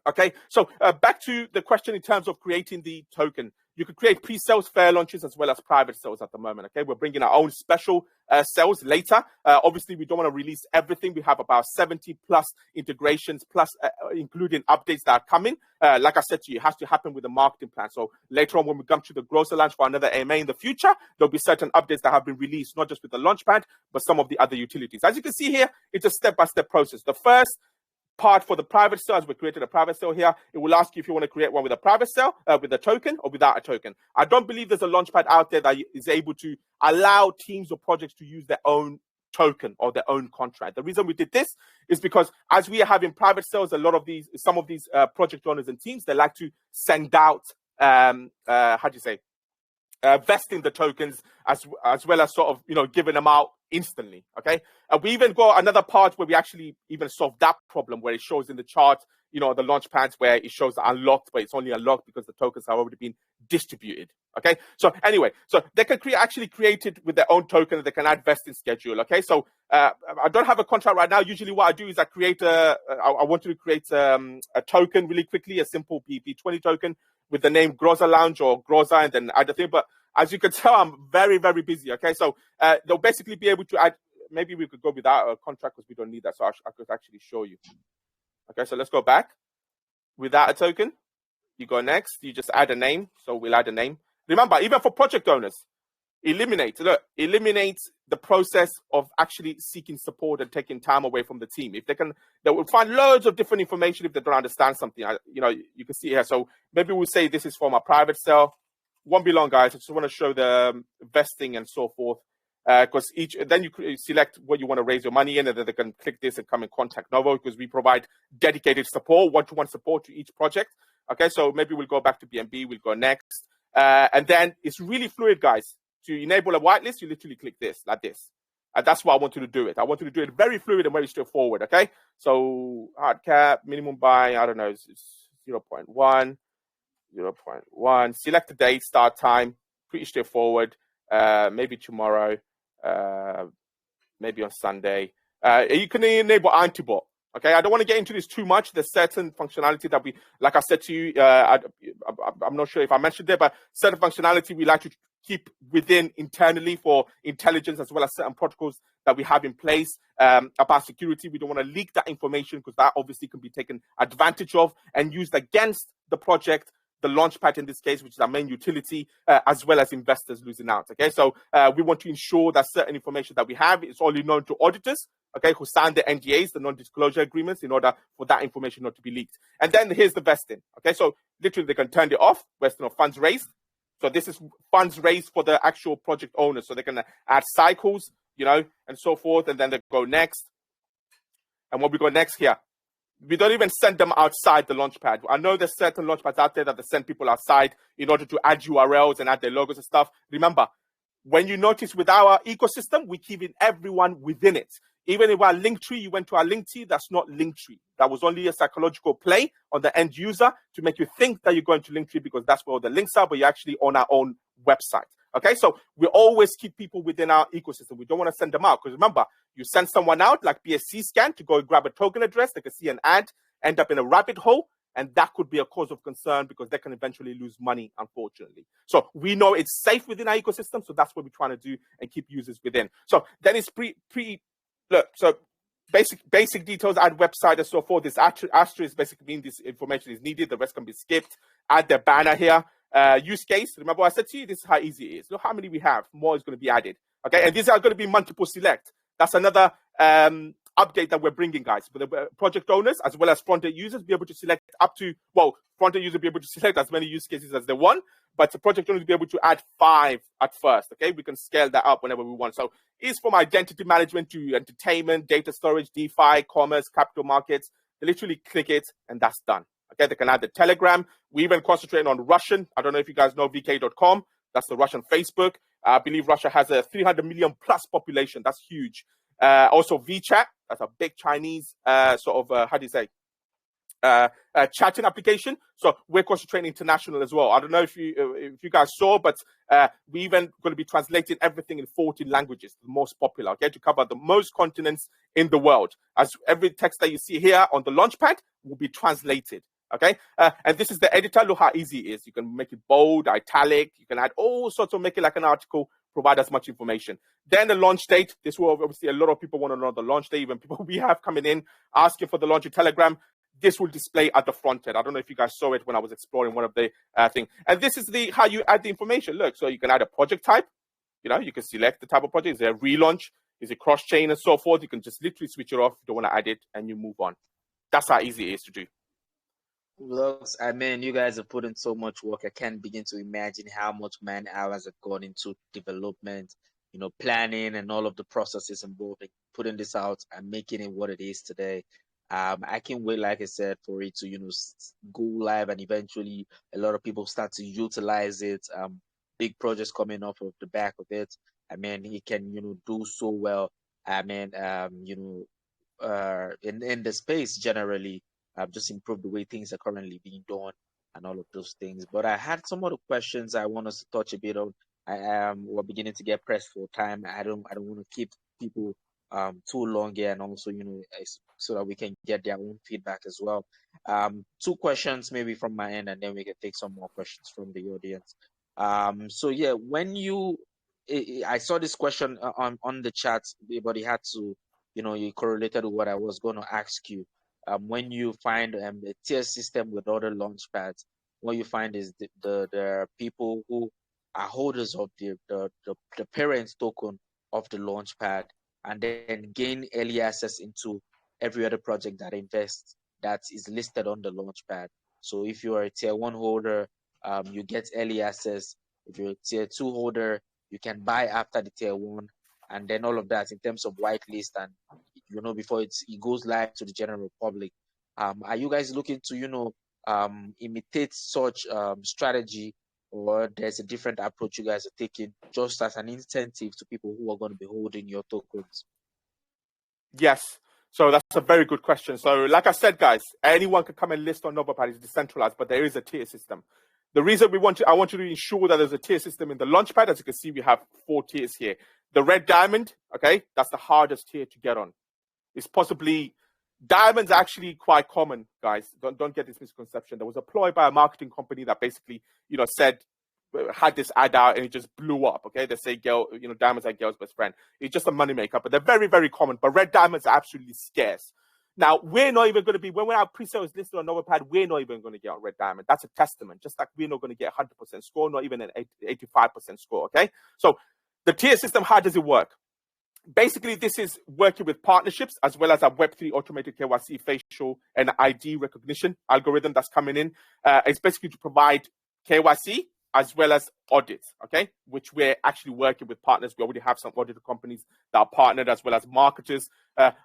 Okay, so back to the question in terms of creating the token. You could create pre-sales, fair launches, as well as private sales at the moment. Okay, we're bringing our own special sales later. Obviously, we don't want to release everything. We have about 70 plus integrations, plus including updates that are coming. Like I said to you, it has to happen with a marketing plan. So later on, when we come to the Grocer launch for another AMA in the future, there'll be certain updates that have been released, not just with the launchpad, but some of the other utilities. As you can see here, it's a step-by-step process. The first part for the private sale, as we created a private sale here, it will ask you if you want to create one with a private sale, with a token, or without a token. I don't believe there's a launchpad out there that is able to allow teams or projects to use their own token or their own contract. The reason we did this is because as we are having private sales, some of these project owners and teams, they like to send out, vesting the tokens as well as sort of, giving them out instantly, okay? We even got another part where we actually even solved that problem where it shows in the chart, the launchpads where it shows unlocked, but it's only unlocked because the tokens have already been distributed, okay? So anyway, so they can actually create it with their own token and they can add vesting schedule, okay? So I don't have a contract right now. Usually what I do is I want to create a token really quickly, a simple PP20 token with the name Groza Lounge or Groza and then add a thing. But as you can tell, I'm very, very busy, okay? So they'll basically be able to add, maybe we could go without a contract because we don't need that. So I could actually show you. Okay, so let's go back. Without a token, you go next, you just add a name. So we'll add a name. Remember, even for project owners, eliminate the process of actually seeking support and taking time away from the team. If they will find loads of different information if they don't understand something. You can see here. So maybe we'll say this is for my private sale. Won't be long, guys. I just want to show the vesting and so forth. Because then you select what you want to raise your money in, and then they can click this and come and contact Novo because we provide dedicated support, one-to-one support to each project. Okay, so maybe we'll go back to BNB. We'll go next. And then it's really fluid, guys. To enable a whitelist, you literally click this, like this. And that's what I wanted to do it. I wanted to do it very fluid and very straightforward, okay? So hard cap, minimum buy, I don't know, it's 0.1, 0.1. Select the date, start time, pretty straightforward. Maybe tomorrow, maybe on Sunday. You can enable antibot. Okay, I don't want to get into this too much. There's certain functionality that we, like I said to you, I'm not sure if I mentioned it, but certain functionality we like to keep within internally for intelligence, as well as certain protocols that we have in place about security. We don't want to leak that information because that obviously can be taken advantage of and used against the project, the launchpad in this case, which is our main utility, as well as investors losing out. Okay, so we want to ensure that certain information that we have is only known to auditors, okay, who sign the NDAs, the non-disclosure agreements, in order for that information not to be leaked. And then here's the vesting. Okay, so literally they can turn it off, vesting of funds raised. So this is funds raised for the actual project owners. So they can add cycles, and so forth. And then they go next. And when we go next here, we don't even send them outside the launchpad. I know there's certain launchpads out there that they send people outside in order to add URLs and add their logos and stuff. Remember, when you notice with our ecosystem, we keep everyone within it. Even if our link tree, you went to our link tree, that's not link tree. That was only a psychological play on the end user to make you think that you're going to link tree because that's where all the links are, but you're actually on our own website. Okay, so we always keep people within our ecosystem. We don't want to send them out because remember, you send someone out like BSC scan to go grab a token address, they can see an ad, end up in a rabbit hole, and that could be a cause of concern because they can eventually lose money, unfortunately. So we know it's safe within our ecosystem, so that's what we're trying to do and keep users within. So then it's so basic details, add website and so forth. This asterisk basically means this information is needed, the rest can be skipped. Add the banner here. Use case, remember what I said to you, this is how easy it is. Look how many we have, more is going to be added. Okay, and these are going to be multiple select. That's another update that we're bringing, guys. For the project owners as well as front-end users, be able to select up to, well, front-end users be able to select as many use cases as they want, but the project owners be able to add 5 at first. Okay, we can scale that up whenever we want. So it's from identity management to entertainment, data storage, DeFi, commerce, capital markets. They literally click it and that's done. Okay, they can add the Telegram. We even concentrate on Russian. I don't know if you guys know vk.com. That's the Russian Facebook. I believe Russia has a 300 million plus population. That's huge. Also VChat. That's a big Chinese sort of, how do you say, chatting application. So we're concentrating international as well. I don't know if you guys saw, but we even going to be translating everything in 14 languages, the most popular, okay, to cover the most continents in the world. As every text that you see here on the launchpad will be translated. Okay, and this is the editor. Look how easy it is. You can make it bold, italic. You can add all sorts of, make it like an article, provide as much information. Then the launch date. This will obviously a lot of people want to know the launch date. Even people we have coming in asking for the launch of Telegram. This will display at the front end. I don't know if you guys saw it when I was exploring one of the thing. And this is the how you add the information. Look, so you can add a project type. You know, you can select the type of project. Is there a relaunch? Is it cross chain and so forth? You can just literally switch it off. If you don't want to add it, and you move on. That's how easy it is to do. Looks, I mean, you guys have put in so much work. I can't begin to imagine how much man hours have gone into development, planning and all of the processes involved in putting this out and making it what it is today. I can't wait, like I said, for it to, go live and eventually a lot of people start to utilize it. Big projects coming off of the back of it. I mean, it can, do so well. I mean, in the space generally. Just improve the way things are currently being done and all of those things. But I had some other questions I want us to touch a bit on. We're beginning to get pressed for time. I don't want to keep people too long here, and also so that we can get their own feedback as well. 2 questions maybe from my end, and then we can take some more questions from the audience. So yeah, when I saw this question on the chat, but it had to, you correlated with what I was going to ask you. When you find a tier system with other launchpads, what you find is the people who are holders of the parent token of the launchpad and then gain early access into every other project that invests that is listed on the launchpad. So if you are a tier 1 holder, you get early access. If you're a tier 2 holder, you can buy after the tier 1, and then all of that in terms of whitelist and before it goes live to the general public. Are you guys looking to imitate such strategy, or there's a different approach you guys are taking just as an incentive to people who are going to be holding your tokens? Yes. So that's a very good question. So like I said, guys, anyone can come and list on NovoPad. It's decentralized, but there is a tier system. The reason I want you to ensure that there's a tier system in the launchpad. As you can see, we have 4 tiers here. The red diamond, okay, that's the hardest tier to get on. It's possibly, diamonds are actually quite common, guys. Don't get this misconception. There was a ploy by a marketing company that basically, said, had this ad out and it just blew up. Okay, they say diamonds are girls' best friend. It's just a moneymaker, but they're very, very common. But red diamonds are absolutely scarce. Now, we're not even going to be, when our pre-sales listed on NovoPad, we're not even going to get on red diamond. That's a testament. Just like we're not going to get 100% score, not even an 85% score. Okay, so the tier system, how does it work? Basically, this is working with partnerships as well as a Web3 automated KYC facial and ID recognition algorithm that's coming in. It's basically to provide KYC as well as audits, okay, which we're actually working with partners. We already have some auditor companies that are partnered as well as marketers.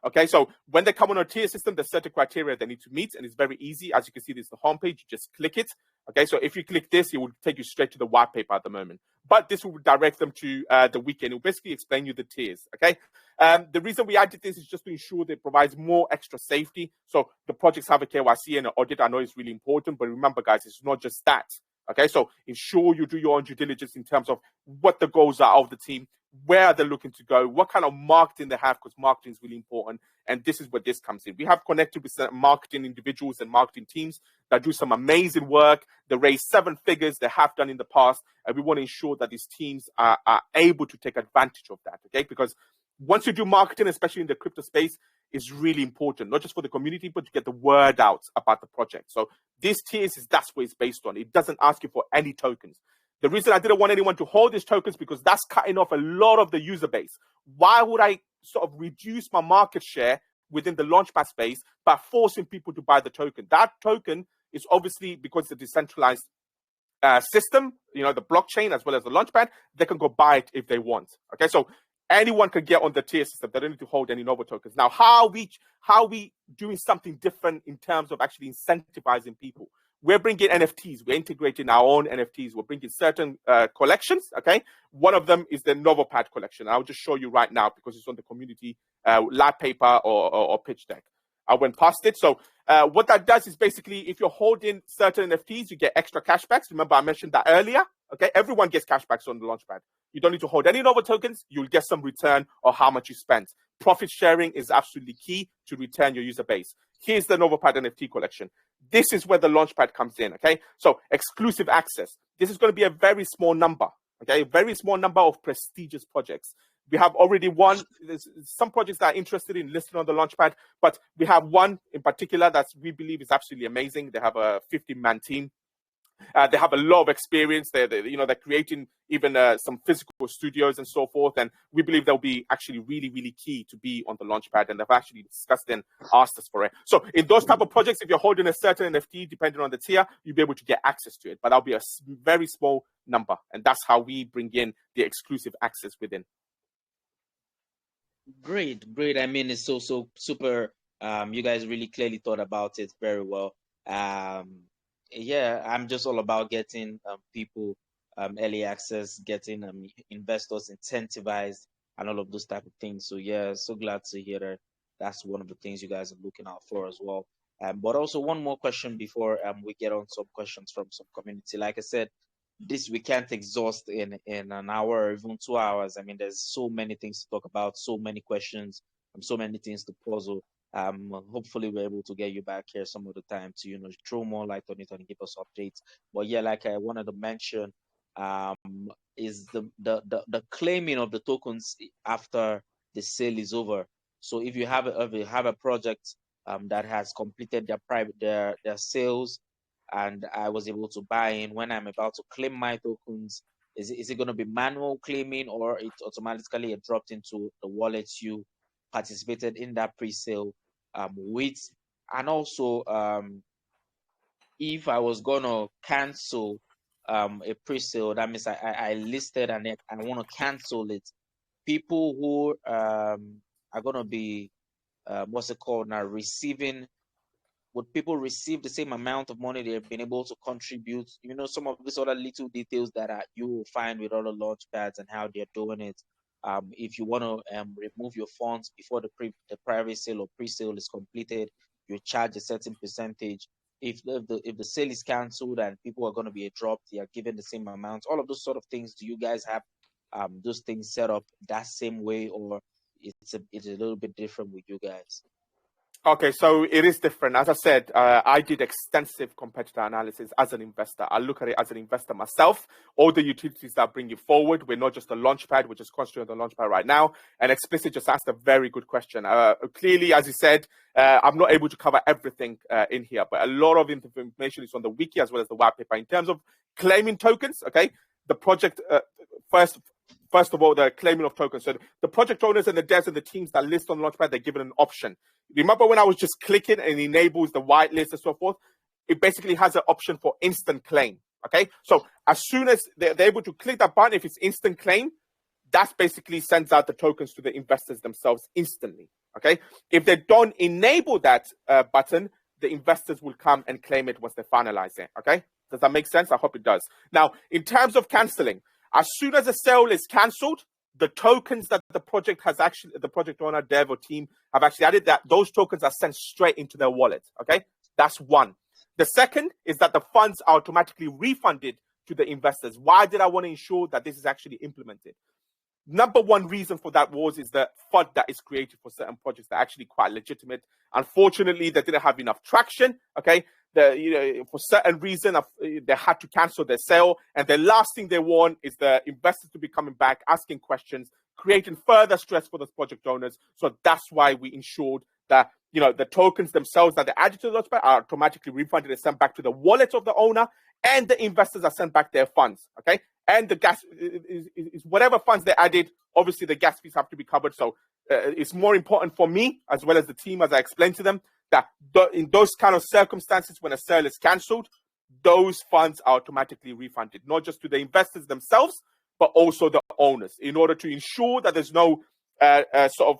Okay, so when they come on a tier system, there's certain criteria they need to meet, and it's very easy. As you can see, this is the homepage. You just click it. Okay, so if you click this, it will take you straight to the white paper at the moment. But this will direct them to the weekend. It will basically explain you the tiers, okay? The reason we added this is just to ensure that it provides more extra safety. So the projects have a KYC and an audit. I know it's really important, but remember, guys, it's not just that. Okay, so ensure you do your own due diligence in terms of what the goals are of the team, where they're looking to go, what kind of marketing they have, because marketing is really important. And this is where this comes in. We have connected with some marketing individuals and marketing teams that do some amazing work. They raise 7 figures, they have done in the past, and we want to ensure that these teams are able to take advantage of that, okay? Because once you do marketing, especially in the crypto space, is really important, not just for the community, but to get the word out about the project. So this tiers that's what it's based on. It doesn't ask you for any tokens. The reason I didn't want anyone to hold these tokens because that's cutting off a lot of the user base. Why would I sort of reduce my market share within the launchpad space by forcing people to buy the token? That token is obviously, because it's a decentralized system, the blockchain as well as the launchpad, they can go buy it if they want. Okay, so anyone can get on the tier system. They don't need to hold any Novo tokens. Now, how are we doing something different in terms of actually incentivizing people? We're bringing NFTs. We're integrating our own NFTs. We're bringing certain collections, okay? One of them is the NovoPad collection. I'll just show you right now because it's on the community lab paper or pitch deck. I went past it. So what that does is basically if you're holding certain NFTs, you get extra cashbacks. Remember, I mentioned that earlier, okay? Everyone gets cashbacks on the Launchpad. You don't need to hold any Novo tokens. You'll get some return or how much you spent. Profit sharing is absolutely key to return your user base. Here's the NovoPad NFT collection. This is where the Launchpad comes in, okay? So exclusive access. This is going to be a very small number, okay? A very small number of prestigious projects. We have already one. There's some projects that are interested in listing on the Launchpad, but we have one in particular that we believe is absolutely amazing. They have a 50-man team. They have a lot of experience. They're creating even some physical studios and so forth. And we believe they'll be actually really, really key to be on the Launchpad. And they've actually discussed and asked us for it. So in those type of projects, if you're holding a certain NFT, depending on the tier, you'll be able to get access to it. But that'll be a very small number. And that's how we bring in the exclusive access within. Great. I mean, it's so super. You guys really clearly thought about it very well. Yeah, I'm just all about getting people early access, getting investors incentivized, and all of those type of things. So yeah, so glad to hear that. That's one of the things you guys are looking out for as well. But also one more question before we get on some questions from some community. Like I said, this we can't exhaust in an hour or even 2 hours. I mean, there's so many things to talk about, so many questions, so many things to puzzle. Hopefully we're able to get you back here some of the time to throw more light on it and give us updates. But yeah, like I wanted to mention, is the claiming of the tokens after the sale is over. So if you have a project that has completed their sales, and I was able to buy in, when I'm about to claim my tokens, is it going to be manual claiming, or it automatically dropped into the wallets you participated in that pre-sale with? And also, if I was going to cancel a pre-sale, that means I listed and I want to cancel it. People who are going to be, what's it called now, would people receive the same amount of money they've been able to contribute? Some of these other little details that you will find with other launch pads and how they're doing it. If you want to remove your funds before the private sale or pre-sale is completed, you charge a certain percentage. If the sale is cancelled and people are going to be dropped, they are given the same amount. All of those sort of things. Do you guys have those things set up that same way, or it's a little bit different with you guys? Okay, so it is different. As I said, I did extensive competitor analysis as an investor. I look at it as an investor myself. All the utilities that bring you forward, we're not just a launchpad, we're just concentrating on the launchpad right now. And Explicit just asked a very good question. Clearly, as you said, I'm not able to cover everything in here, but a lot of information is on the wiki as well as the white paper. In terms of claiming tokens, okay, the project, First of all, the claiming of tokens. So the project owners and the devs and the teams that list on Launchpad, they're given an option. Remember when I was just clicking and it enables the whitelist and so forth? It basically has an option for instant claim. Okay, so as soon as they're able to click that button, if it's instant claim, that basically sends out the tokens to the investors themselves instantly. Okay, if they don't enable that button, the investors will come and claim it once they finalize it. Okay, does that make sense? I hope it does. Now, in terms of canceling, as soon as a sale is cancelled, the tokens that the project owner, dev, or team have actually added, that those tokens are sent straight into their wallet. Okay, that's one. The second is that the funds are automatically refunded to the investors. Why did I want to ensure that this is actually implemented? Number one reason for that is the FUD that is created for certain projects that are actually quite legitimate. Unfortunately, they didn't have enough traction. Okay, for certain reason, they had to cancel their sale, and the last thing they want is the investors to be coming back, asking questions, creating further stress for those project owners. So that's why we ensured that the tokens themselves that they added to the launchpad are automatically refunded and sent back to the wallet of the owner, and the investors are sent back their funds. Okay, and the gas is whatever funds they added. Obviously, the gas fees have to be covered. So it's more important for me as well as the team, as I explained to them, that in those kind of circumstances, when a sale is cancelled, those funds are automatically refunded, not just to the investors themselves, but also the owners, in order to ensure that there's no sort of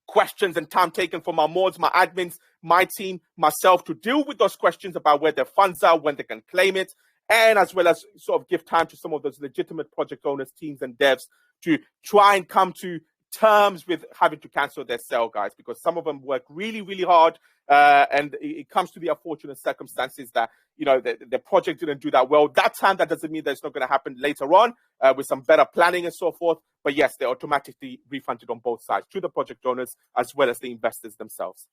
questions and time taken from our mods, my admins, my team, myself to deal with those questions about where their funds are, when they can claim it, and as well as sort of give time to some of those legitimate project owners, teams, and devs to try and come to terms with having to cancel their sale, guys, because some of them work really, really hard, and it comes to the unfortunate circumstances that the project didn't do that well that time. That doesn't mean that it's not going to happen later on with some better planning and so forth. But yes, they're automatically refunded on both sides, to the project owners as well as the investors themselves.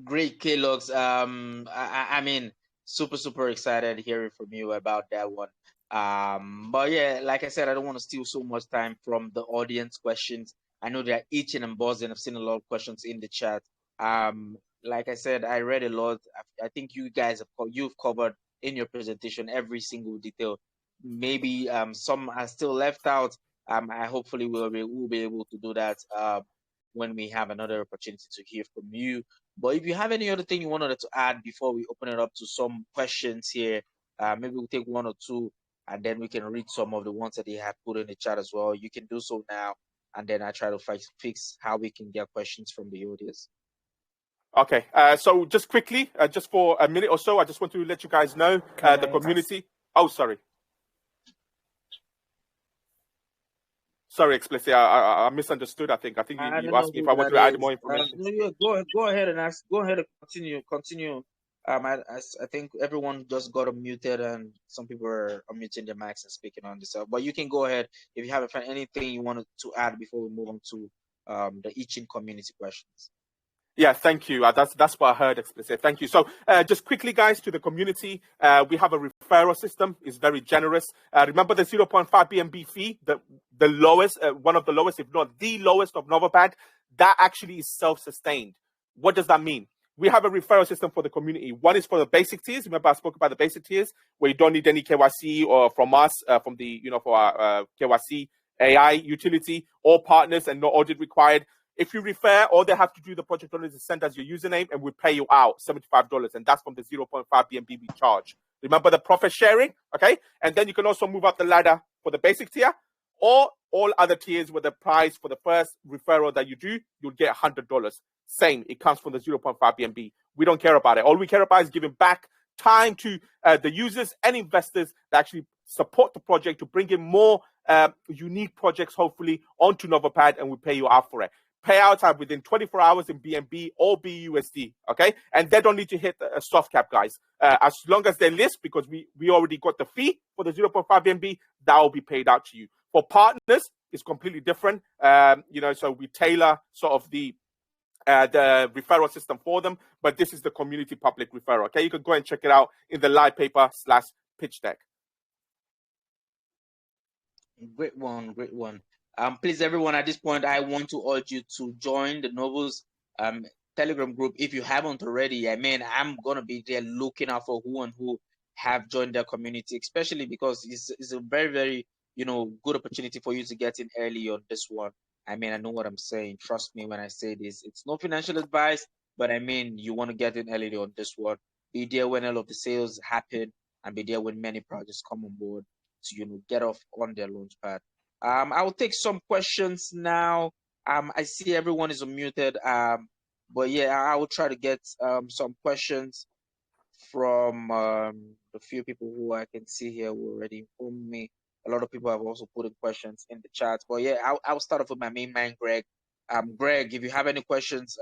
Great, K-Logs. I mean, super excited hearing from you about that one. But yeah, like I said, I don't want to steal so much time from the audience questions. I know they're itching and buzzing. I've seen a lot of questions in the chat. Like I said, I read a lot. I think you guys you've covered in your presentation every single detail. Maybe some are still left out. I hopefully we'll be able to do that when we have another opportunity to hear from you. But if you have any other thing you wanted to add before we open it up to some questions here, maybe we'll take one or two, and then we can read some of the ones that they have put in the chat as well. You can do so now, and then I try to fix how we can get questions from the audience. Okay, so just quickly, just for a minute or so, I just want to let you guys know the community. Oh, sorry. Sorry, Explicit. I misunderstood. I think you asked me if I want to add more information. Go ahead and ask. Go ahead and continue. I think everyone just got unmuted, and some people are unmuting their mics and speaking on this. But you can go ahead if you have anything you wanted to add before we move on to the itching community questions. Yeah, thank you. That's what I heard, Explicit. Thank you. So just quickly, guys, to the community, we have a referral system. It's very generous. Remember the 0.5 BNB fee, the lowest, one of the lowest, if not the lowest of NovoPad, that actually is self-sustained. What does that mean? We have a referral system for the community. One is for the basic tiers. Remember I spoke about the basic tiers where you don't need any KYC or from us, from the, for our KYC AI utility, all partners and no audit required. If you refer, all they have to do, the project owners, is send us your username and we pay you out $75. And that's from the 0.5 BNB we charge. Remember the profit sharing, okay? And then you can also move up the ladder for the basic tier or all other tiers where the price for the first referral that you do, you'll get $100. Same, it comes from the 0.5 BNB. We don't care about it. All we care about is giving back time to the users and investors that actually support the project to bring in more unique projects, hopefully, onto NovoPad, and we pay you out for it. Payouts are within 24 hours in BNB or BUSD, okay? And they don't need to hit a soft cap, guys. As long as they list, because we already got the fee for the 0.5 BNB, that will be paid out to you. For partners, it's completely different. So we tailor sort of the referral system for them, but this is the community public referral, okay? You can go and check it out in the live paper/pitch deck. Great one. Please, everyone, at this point, I want to urge you to join the Novoos Telegram group if you haven't already. I mean, I'm gonna be there looking out for who and who have joined their community, especially because it's a very, very good opportunity for you to get in early on this one. I mean, I know what I'm saying. Trust me when I say this. It's no financial advice, but I mean, you want to get in early on this one. Be there when all of the sales happen, and be there when many projects come on board to get off on their launchpad. I will take some questions now. I see everyone is unmuted. But yeah, I will try to get some questions from the few people who I can see here who already informed me. A lot of people have also put in questions in the chat. But yeah, I'll start off with my main man, Greg. Greg, if you have any questions,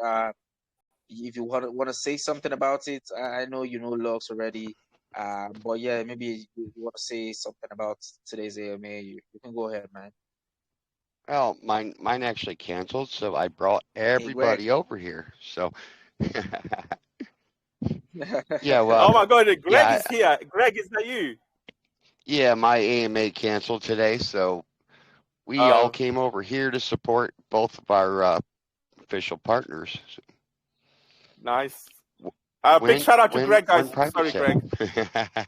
if you want to say something about it, I know you know Lux already. But yeah, maybe you want to say something about today's AMA. You can go ahead, man. Well, mine actually canceled, so I brought Hey, Greg. everybody over here. So, yeah, Oh well, my God, Greg yeah, is here. Greg, is that you? yeah, my AMA canceled today, so we all Oh, came over here to support both of our official partners. So, nice. Big win, shout out to win, Greg, win guys. private Sorry, Greg.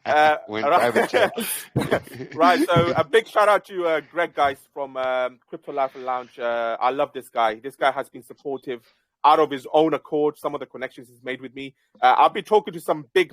sale. Win private Right. sale. Right. So a big shout out to Greg, guys, from Crypto Life and Lounge. I love this guy. This guy has been supportive out of his own accord. Some of the connections he's made with me. I've been talking to some big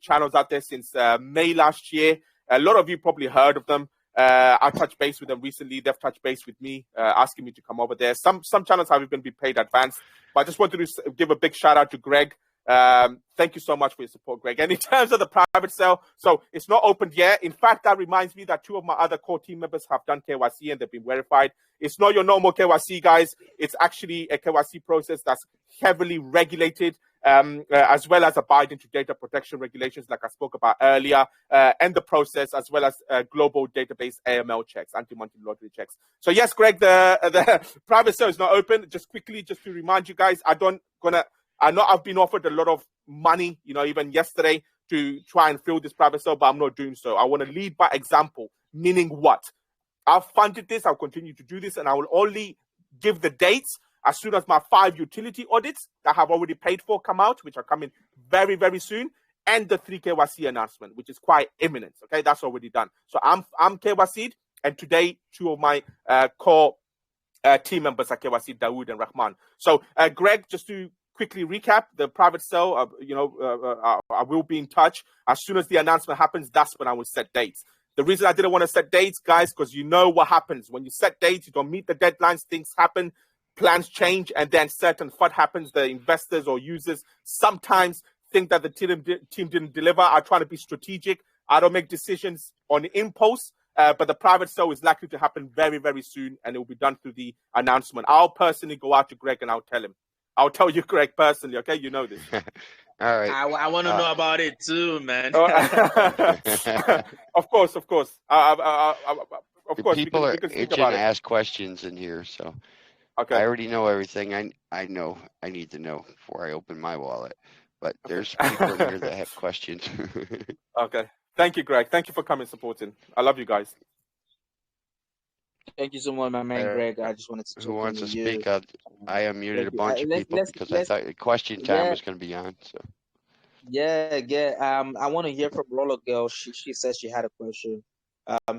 channels out there since May last year. A lot of you probably heard of them. I touched base with them recently. They've touched base with me, asking me to come over there. Some channels have even been paid advance. But I just wanted to give a big shout out to Greg. Thank you so much for your support, Greg. And in terms of the private sale, so it's not opened yet. In fact, that reminds me that two of my other core team members have done KYC and they've been verified. It's not your normal KYC, guys. It's actually a KYC process that's heavily regulated, as well as abiding to data protection regulations, like I spoke about earlier, and the process, as well as global database AML checks, anti-money laundering checks. So yes, Greg, the private sale is not open. Just quickly, just to remind you guys, I know I've been offered a lot of money, even yesterday, to try and fill this private sale, but I'm not doing so. I want to lead by example, meaning what? I've funded this, I'll continue to do this, and I will only give the dates as soon as my 5 utility audits that I have already paid for come out, which are coming very, very soon, and the 3 KYC announcement, which is quite imminent. Okay, that's already done. So I'm KYC'd, and today 2 of my core team members are KYC, Dawood and Rahman. So Greg, just to quickly recap the private sale, I will be in touch as soon as the announcement happens. That's when I will set dates. The reason I didn't want to set dates, guys, because you know what happens when you set dates, you don't meet the deadlines, things happen, plans change, and then certain FUD happens. The investors or users sometimes think that the team didn't deliver. I try to be strategic. I don't make decisions on impulse. But the private sale is likely to happen very, very soon, and it will be done through the announcement. I'll personally go out to Greg and I'll tell him. I'll tell you, Greg, personally. Okay, you know this. All right. I want to know about it too, man. Of course, of course. Of course, we People can are we can speak itching about to it. ask questions in here, so I Okay. already know everything I know I need to know before I open my wallet. But there's people in here that have questions. Okay. Thank you, Greg. Thank you for coming supporting. I love you guys. Thank you so much, my man, Greg. I just wanted to Who check in wants to with speak? you. I unmuted Thank a you. bunch of people because I thought the question time Yeah, was going to be on. So yeah. I want to hear from Roller Girl. She said she had a question.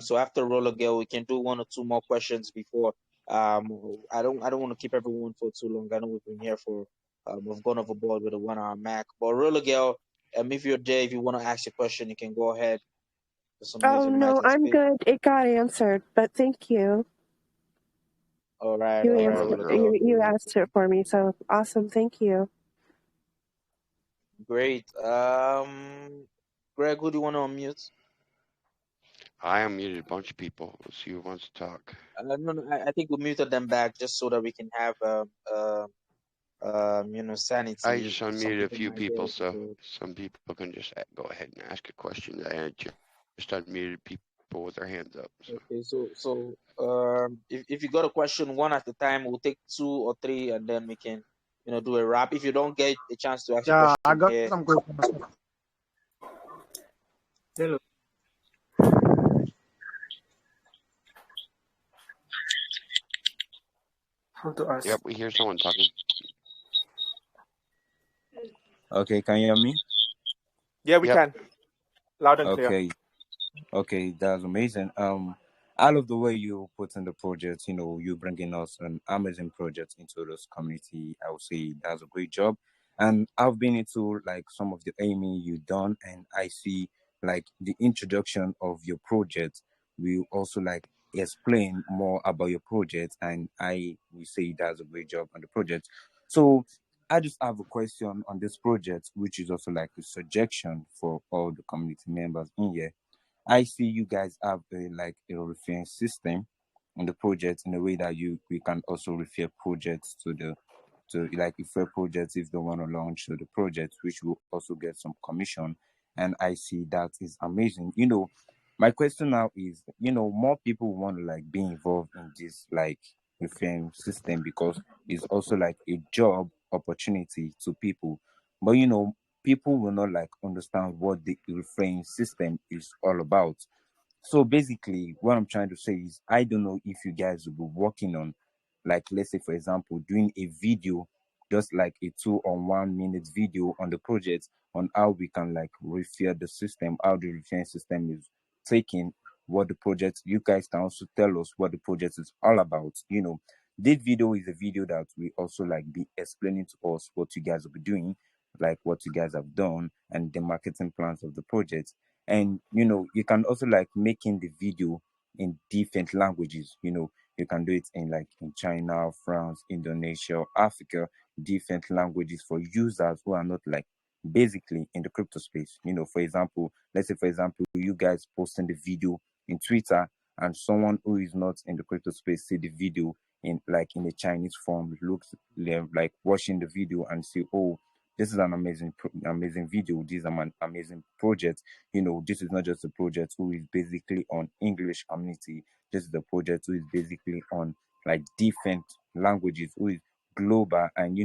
So after Roller Girl, we can do 1 or 2 more questions before. Um, I don't want to keep everyone for too long. I know we've been here for we've gone overboard with a 1 hour Mac. But Roller Girl, if you're there, if you want to ask your question, you can go ahead. Just unmute Oh, your mic no, and I'm speak. good. It got answered, but thank you. All right, You all right, Roller answered, Roller Girl. Girl. you asked it for me, so awesome. Thank you. Great. Greg, who do you want to unmute? I unmuted a bunch of people. Let's see who wants to talk. No, I think we muted them back just so that we can have I sanity. just Some unmuted a people few might get people, it. so So, some people can just go ahead and ask a question. I just unmuted people with their hands up. So. okay, if you got a question one at a time, we'll take 2 or 3, and then we can do a wrap. If you don't get a chance to ask your Yeah, I question got here, some questions. Hello. How to ask? Yep, we hear someone talking. Okay, can you hear me? Yeah, we Yep. can. Loud and clear. Okay, that's amazing. I love the way you put in the project. You bringing us an amazing project into this community. I would say that's a great job. And I've been into like some of the aiming you done, and I see like the introduction of your project. We also like explain more about your project, and I will say that's a great job on the project. So I just have a question on this project, which is also like a suggestion for all the community members in here. I see you guys have a referring system on the project in a way that we can also refer projects to to like refer projects if they want to launch the project, which will also get some commission. And I see that is amazing. My question now is, more people want to like be involved in this like referring system because it's also like a job opportunity to people. But people will not like understand what the referring system is all about. So basically, what I'm trying to say is, I don't know if you guys will be working on, like, let's say, for example, doing a video, just like a 2 or 1 minute video on the project on how we can like refer the system, how the referring system is taking what the project. You guys can also tell us what the project is all about. This video is a video that we also like be explaining to us what you guys will be doing, like what you guys have done, and the marketing plans of the project. And you can also like making the video in different languages. You can do it in like in China, France, Indonesia, Africa, different languages for users who are not like basically in the crypto space. For example, let's say for example you guys posting the video in Twitter, and someone who is not in the crypto space see the video in like in a Chinese form, looks like watching the video and say, oh, this is an amazing video, this is an amazing project. This is not just a project who is basically on English community. This is a project who is basically on like different languages, who is global. And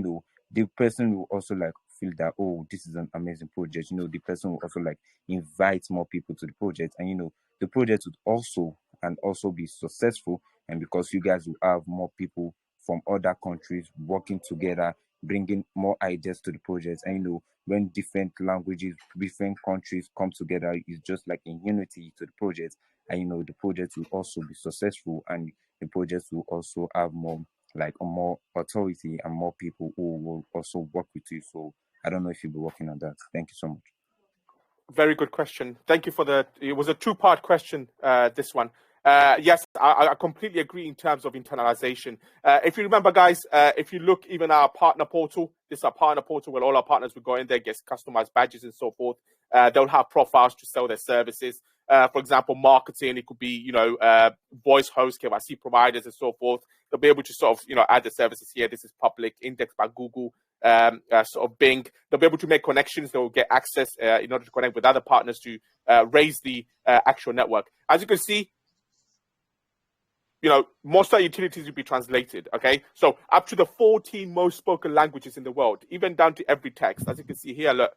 the person will also like feel that, oh, this is an amazing project. The person will also like invite more people to the project, and the project would also be successful. And because you guys will have more people from other countries working together, bringing more ideas to the project. And when different languages, different countries come together, it's just like in unity to the project. And the project will also be successful, and the project will also have more authority and more people who will also work with you. So I don't know if you'll be working on that. Thank you so much. Very good question. Thank you for it was a two-part question, this one. Yes, I completely agree in terms of internalization. If you remember, guys, if you look even our partner portal, this is our partner portal where all our partners will go in there, get customized badges and so forth. They'll have profiles to sell their services. For example, marketing, it could be, voice host, KYC providers and so forth. They'll be able to sort of, add the services here. This is public, indexed by Google, sort of Bing. They'll be able to make connections. They'll get access in order to connect with other partners to raise the actual network. As you can see, most of our utilities will be translated, okay? So up to the 14 most spoken languages in the world, even down to every text. As you can see here, look.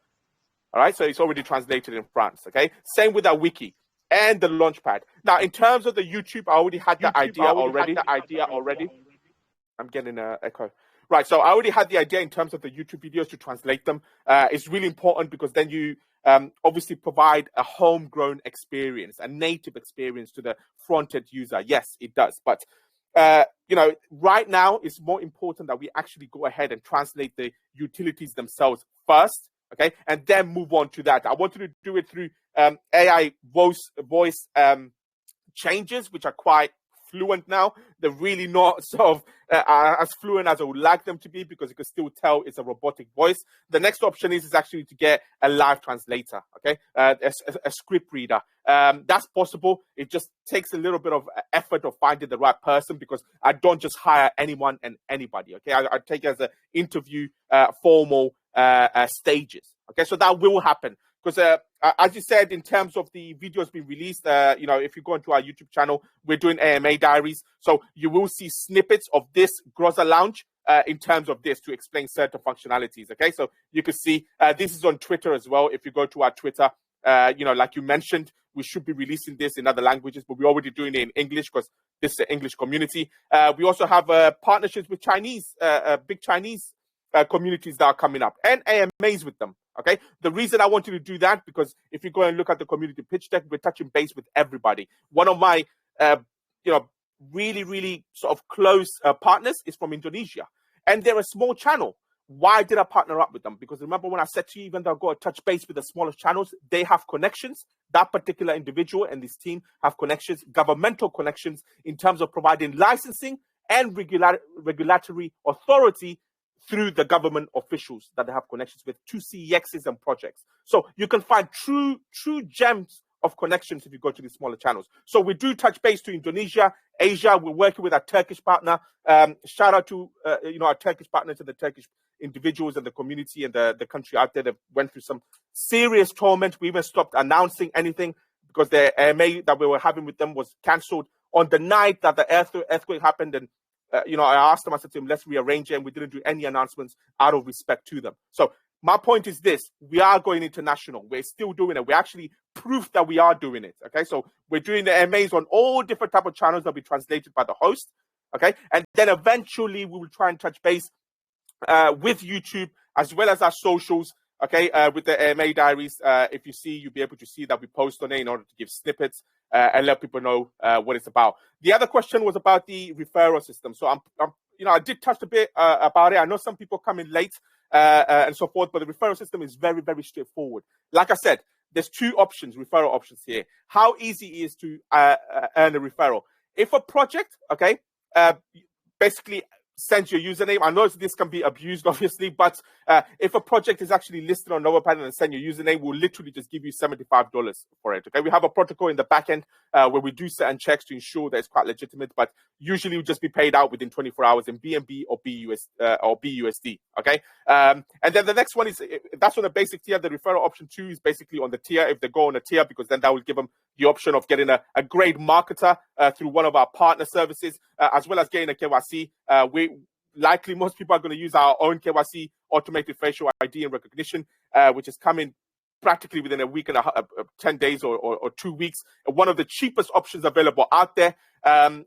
All right, so it's already translated in France, okay? Same with our wiki and the launchpad. Now, in terms of the YouTube, I already had the idea already. I'm getting an echo. Right, so I already had the idea in terms of the YouTube videos to translate them. It's really important because then you obviously provide a homegrown experience, a native experience to the front-end user. Yes, it does. But, right now it's more important that we actually go ahead and translate the utilities themselves first, okay? And then move on to that. I wanted to do it through AI voice changes, which are quite fluent now. They're really not sort of as fluent as I would like them to be, because you can still tell it's a robotic voice. The next option is actually to get a live translator, okay, a script reader. That's possible. It just takes a little bit of effort of finding the right person, because I don't just hire anyone and anybody, okay? I take it as an interview, formal stages, okay? So that will happen. Because as you said, in terms of the videos being released, if you go into our YouTube channel, we're doing AMA diaries. So you will see snippets of this Groza Lounge in terms of this to explain certain functionalities. Okay, so you can see this is on Twitter as well. If you go to our Twitter, like you mentioned, we should be releasing this in other languages, but we're already doing it in English because this is an English community. We also have partnerships with big Chinese communities that are coming up, and AMAs with them. Okay, the reason I want you to do that, because if you go and look at the community pitch deck, we're touching base with everybody. One of my, really, really sort of close partners is from Indonesia, and they're a small channel. Why did I partner up with them? Because remember when I said to you, even though I go to touch base with the smaller channels, they have connections. That particular individual and this team have connections, governmental connections, in terms of providing licensing and regulatory authority through the government officials that they have connections with, to CXs and projects. So you can find true gems of connections if you go to these smaller channels. So we do touch base to Indonesia Asia, we're working with our Turkish partner. Shout out to our Turkish partners and the Turkish individuals and the community and the country out there that went through some serious torment. We even stopped announcing anything because the AMA that we were having with them was cancelled on the night that the earthquake happened. And I asked them, I said to them, let's rearrange it, and we didn't do any announcements out of respect to them. So my point is this: we are going international. We're still doing it. We actually proof that we are doing it. Okay, so we're doing the AMAs on all different type of channels that will be translated by the host. Okay, and then eventually we will try and touch base with YouTube as well as our socials. Okay, with the AMA diaries. If you see, you'll be able to see that we post on it in order to give snippets and let people know what it's about. The other question was about the referral system. So I did touch a bit about it. I know some people come in late and so forth, but the referral system is very, very straightforward. Like I said, there's two referral options here. How easy it is to earn a referral. If a project, basically sends your username. I know this can be abused, obviously, but if a project is actually listed on NovoPad and send your username, we'll literally just give you $75 for it. Okay, we have a protocol in the back end where we do certain checks to ensure that it's quite legitimate, but usually will just be paid out within 24 hours in BNB or BUSD. Okay, and then the next one is that's on the basic tier. The referral option 2 is basically on the tier if they go on a tier, because then that will give them the option of getting a great marketer through one of our partner services, as well as getting a KYC. Likely most people are going to use our own KYC, automated facial ID and recognition, which is coming practically within a week and 10 days or 2 weeks. One of the cheapest options available out there. And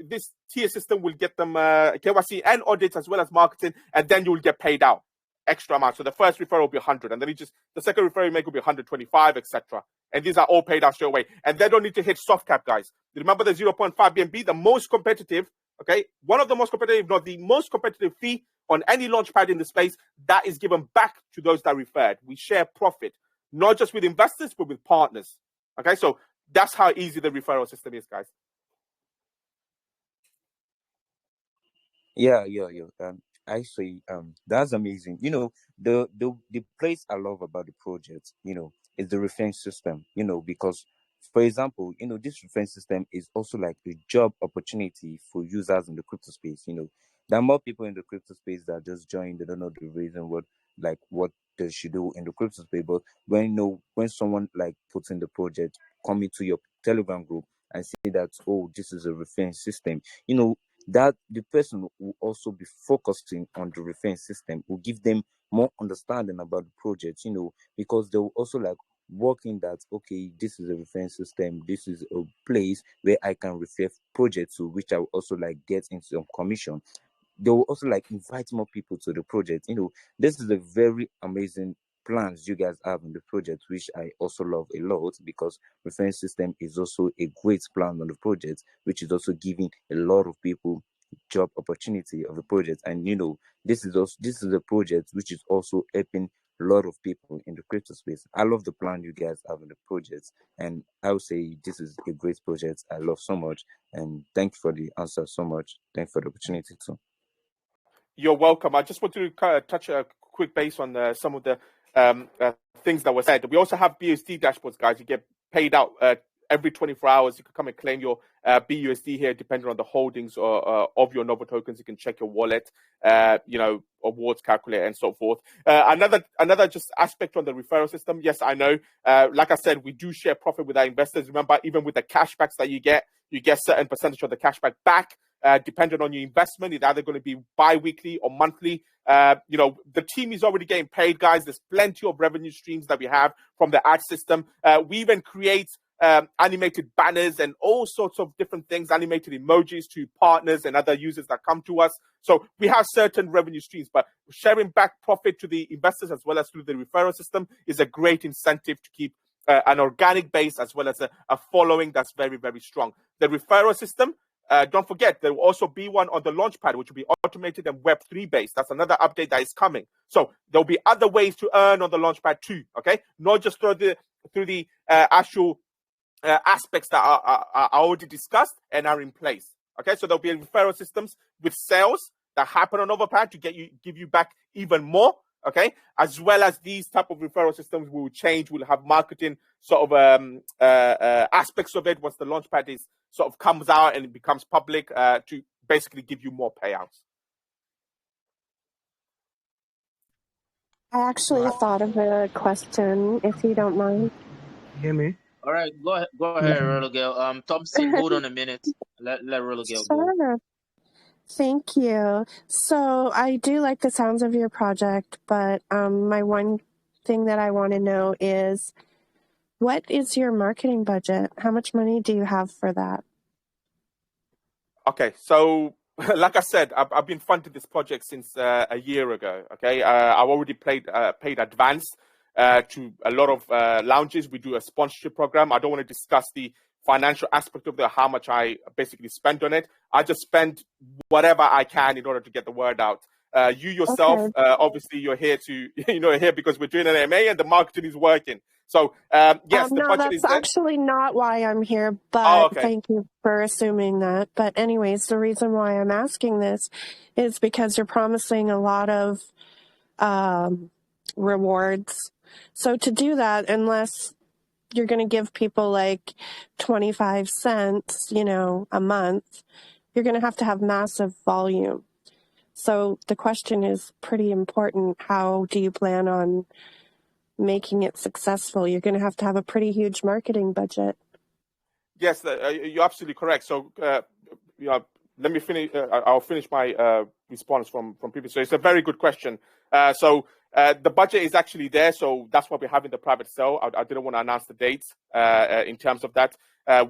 this tier system will get them KYC and audits as well as marketing, and then you will get paid out extra amount. So the first referral will be 100, and then the second referral you make will be 125, etc. And these are all paid out straight away. And they don't need to hit soft cap, guys. Remember the 0.5 BNB, the most competitive, okay? One of the most competitive, if not the most competitive fee on any launchpad in the space, that is given back to those that referred. We share profit, not just with investors, but with partners. Okay, so that's how easy the referral system is, guys. Yeah. I say that's amazing. The place I love about the project, is the reference system. Because for example, this reference system is also like a job opportunity for users in the crypto space. There are more people in the crypto space that just join, they don't know the reason what they should do in the crypto space. But when someone like puts in the project, come into your Telegram group and see that, oh, this is a reference system, that the person will also be focusing on the reference system, will give them more understanding about the project, because they will also like work in that, okay, this is a reference system, this is a place where I can refer projects to, which I will also like get into some commission. They will also like invite more people to the project. This is a very amazing plans you guys have in the project, which I also love a lot, because reference system is also a great plan on the project, which is also giving a lot of people job opportunity of the project. And this is a project which is also helping a lot of people in the crypto space. I love the plan you guys have in the project, and I would say this is a great project I love so much. And thank you for the answer so much. Thank you for the opportunity too. You're welcome. I just want to touch a quick base on some of the things that were said. We also have BUSD dashboards, guys. You get paid out every 24 hours. You can come and claim your BUSD here, depending on the holdings of your Novo tokens. You can check your wallet, awards calculator, and so forth. Another just aspect on the referral system. Yes, I know. Like I said, we do share profit with our investors. Remember, even with the cashbacks that you get certain percentage of the cashback back. Depending on your investment, it's either going to be bi-weekly or monthly. The team is already getting paid, guys. There's plenty of revenue streams that we have from the ad system. We even create animated banners and all sorts of different things, animated emojis to partners and other users that come to us. So we have certain revenue streams, but sharing back profit to the investors as well as through the referral system is a great incentive to keep an organic base as well as a following that's very, very strong. The referral system, don't forget, there will also be one on the Launchpad, which will be automated and Web3 based. That's another update that is coming. So there'll be other ways to earn on the Launchpad too, okay? Not just through the actual aspects that are already discussed and are in place, okay? So there'll be referral systems with sales that happen on NovoPad to give you back even more, okay? As well as these type of referral systems will change, will have marketing sort of aspects of it once the launchpad is sort of comes out and it becomes public to basically give you more payouts. I actually thought of a question, if you don't mind. Hear me? All right, go ahead, Roller Girl. Thompson, hold on a minute. Let Roller Girl go. Sure. Thank you. So I do like the sounds of your project, but my one thing that I want to know is, what is your marketing budget? How much money do you have for that? Okay, so like I said, I've been funding this project since a year ago. Okay, I've already paid advance to a lot of lounges. We do a sponsorship program. I don't want to discuss the financial aspect of it, how much I basically spend on it. I just spend whatever I can in order to get the word out. You yourself, Okay. obviously, you're here to here because we're doing an MA and the marketing is working. So yes, the No, budget is that's there. actually not why I'm here, Oh, but okay. thank you for assuming that. But anyways, the reason why I'm asking this is because you're promising a lot of rewards. So to do that, unless you're going to give people like 25 cents, a month, you're going to have massive volume. So the question is pretty important. How do you plan on making it successful? You're going to have a pretty huge marketing budget. Yes, you're absolutely correct. So, let me finish. I'll finish my response from previous. So it's a very good question. The budget is actually there, so that's why we're having the private sale. I didn't want to announce the dates in terms of that.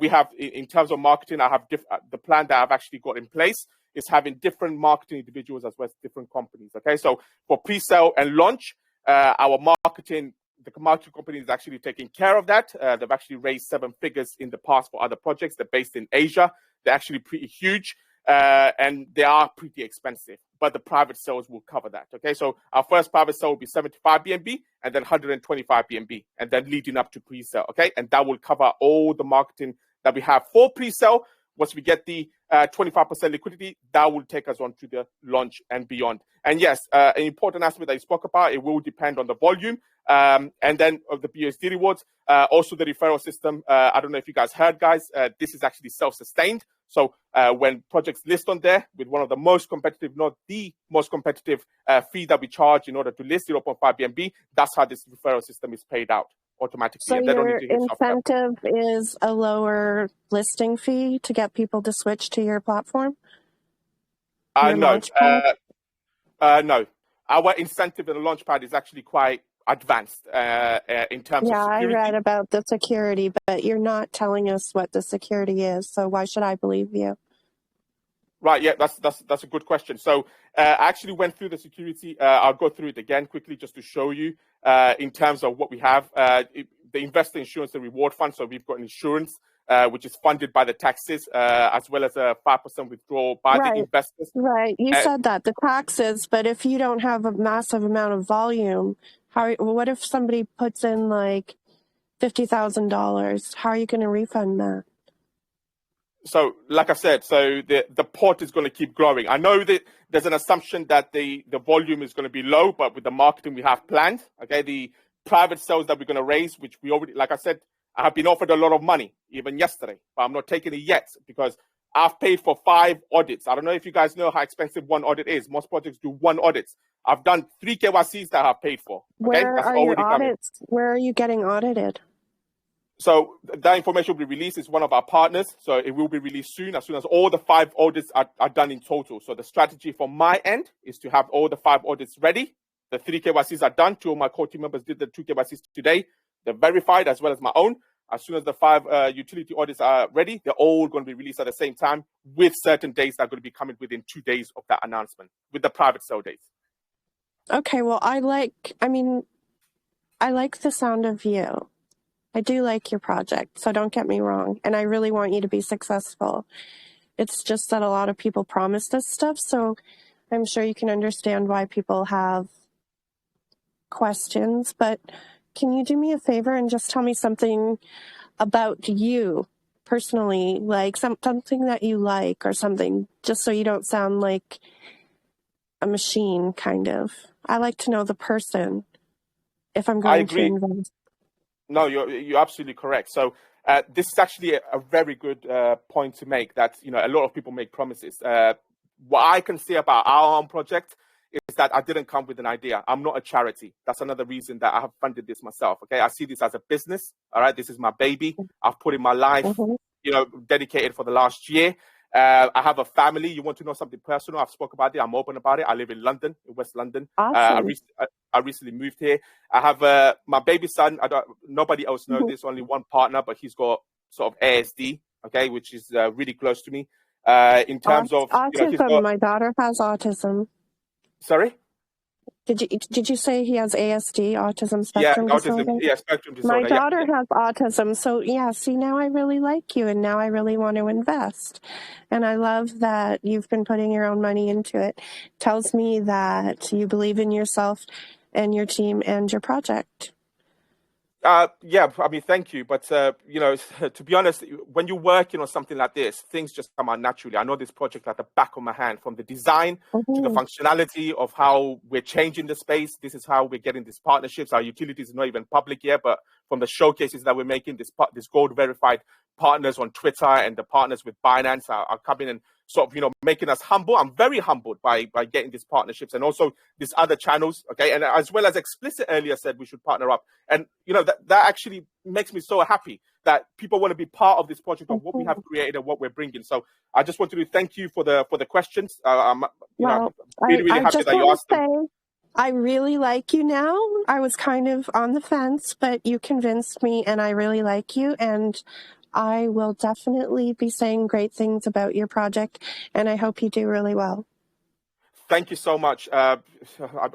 We have, in terms of marketing, I have the plan that I've actually got in place is having different marketing individuals as well as different companies. Okay, so for pre-sale and launch, our marketing. The marketing company is actually taking care of that. They've actually raised 7 figures in the past for other projects. They're based in Asia. They're actually pretty huge and they are pretty expensive, but the private sales will cover that. Okay, so our first private sale will be 75 BNB and then 125 BNB and then leading up to pre-sale. Okay, and that will cover all the marketing that we have for pre-sale. Once we get the 25% liquidity, that will take us on to the launch and beyond. And yes, an important aspect that you spoke about, it will depend on the volume and then of the BUSD rewards. Also the referral system. I don't know if you guys heard, guys, this is actually self-sustained. So when projects list on there with one of the most competitive, not the most competitive fee that we charge in order to list 0.5 BNB, that's how this referral system is paid out automatically. So And they don't your need to hit software. incentive is a lower listing fee to get people to switch to your platform? Your No. launchpad? No. Our incentive in the launchpad is actually quite advanced in terms of Yeah, I security. read about the security, but you're not telling us what the security is, so why should I believe you? Right, yeah, that's a good question. So I actually went through the security. I'll go through it again quickly just to show you in terms of what we have. The investor insurance and reward fund. So we've got insurance, which is funded by the taxes, as well as a 5% withdrawal by the investors. Right. You said that, the taxes, but if you don't have a massive amount of volume, what if somebody puts in like $50,000? How are you going to refund that? So, like I said, so the pot is going to keep growing. I know that there's an assumption that the volume is going to be low, but with the marketing we have planned, okay, the private sales that we're going to raise, which we already, like I said, I have been offered a lot of money, even yesterday, but I'm not taking it yet because I've paid for 5 audits. I don't know if you guys know how expensive one audit is. Most projects do 1 audit. I've done 3 KYCs that I've paid for. Okay? Where That's are your already audits? Where are you getting audited? So that information will be released. It's one of our partners. So it will be released soon as all the 5 audits are done in total. So the strategy from my end is to have all the 5 audits ready. The 3 KYCs are done. 2 of my core team members did the 2 KYCs today. They're verified as well as my own. As soon as the 5 utility audits are ready, they're all going to be released at the same time with certain dates that are going to be coming within 2 days of that announcement with the private sale dates. Okay, well, I like the sound of you. I do like your project, so don't get me wrong. And I really want you to be successful. It's just that a lot of people promise this stuff, so I'm sure you can understand why people have questions. But can you do me a favor and just tell me something about you personally, like something that you like or something, just so you don't sound like a machine, kind of. I like to know the person if I'm I going to agree. invest. No, you're absolutely correct. So this is actually a very good point to make, that a lot of people make promises. What I can say about our own project is that I didn't come with an idea. I'm not a charity. That's another reason that I have funded this myself. Okay, I see this as a business. All right, this is my baby. I've put in my life, Mm-hmm. dedicated for the last year. I have a family. You want to know something personal? I've spoken about it. I'm open about it. I live in London, in West London. Awesome. I recently moved here. I have my baby son. Nobody else knows Mhm. this. Only one partner, but he's got sort of ASD. Okay, which is really close to me. In terms of he's Autism. got. My daughter has autism. Sorry. Did you say he has ASD, autism Yeah, spectrum autism. disorder? Yeah, spectrum My disorder. Yeah. daughter has autism, so yeah, see, now I really like you, and now I really want to invest. And I love that you've been putting your own money into it. Tells me that you believe in yourself and your team and your project. Yeah, I mean, thank you. But, to be honest, when you're working on something like this, things just come out naturally. I know this project like the back of my hand, from the design to the Mm-hmm. functionality of how we're changing the space. This is how we're getting these partnerships. Our utilities are not even public yet, but from the showcases that we're making, this gold verified partners on Twitter and the partners with Binance are coming and sort of, making us humble. I'm very humbled by getting these partnerships, and also these other channels. Okay. And as well as Explicit earlier said, we should partner up. And, that actually makes me so happy that people want to be part of this project, of what we have created and what we're bringing. So I just wanted to thank you for the questions. I'm Well, really, really I happy just that you want asked to them. say I really like you now. I was kind of on the fence, but you convinced me, and I really like you. And I will definitely be saying great things about your project, and I hope you do really well. Thank you so much. I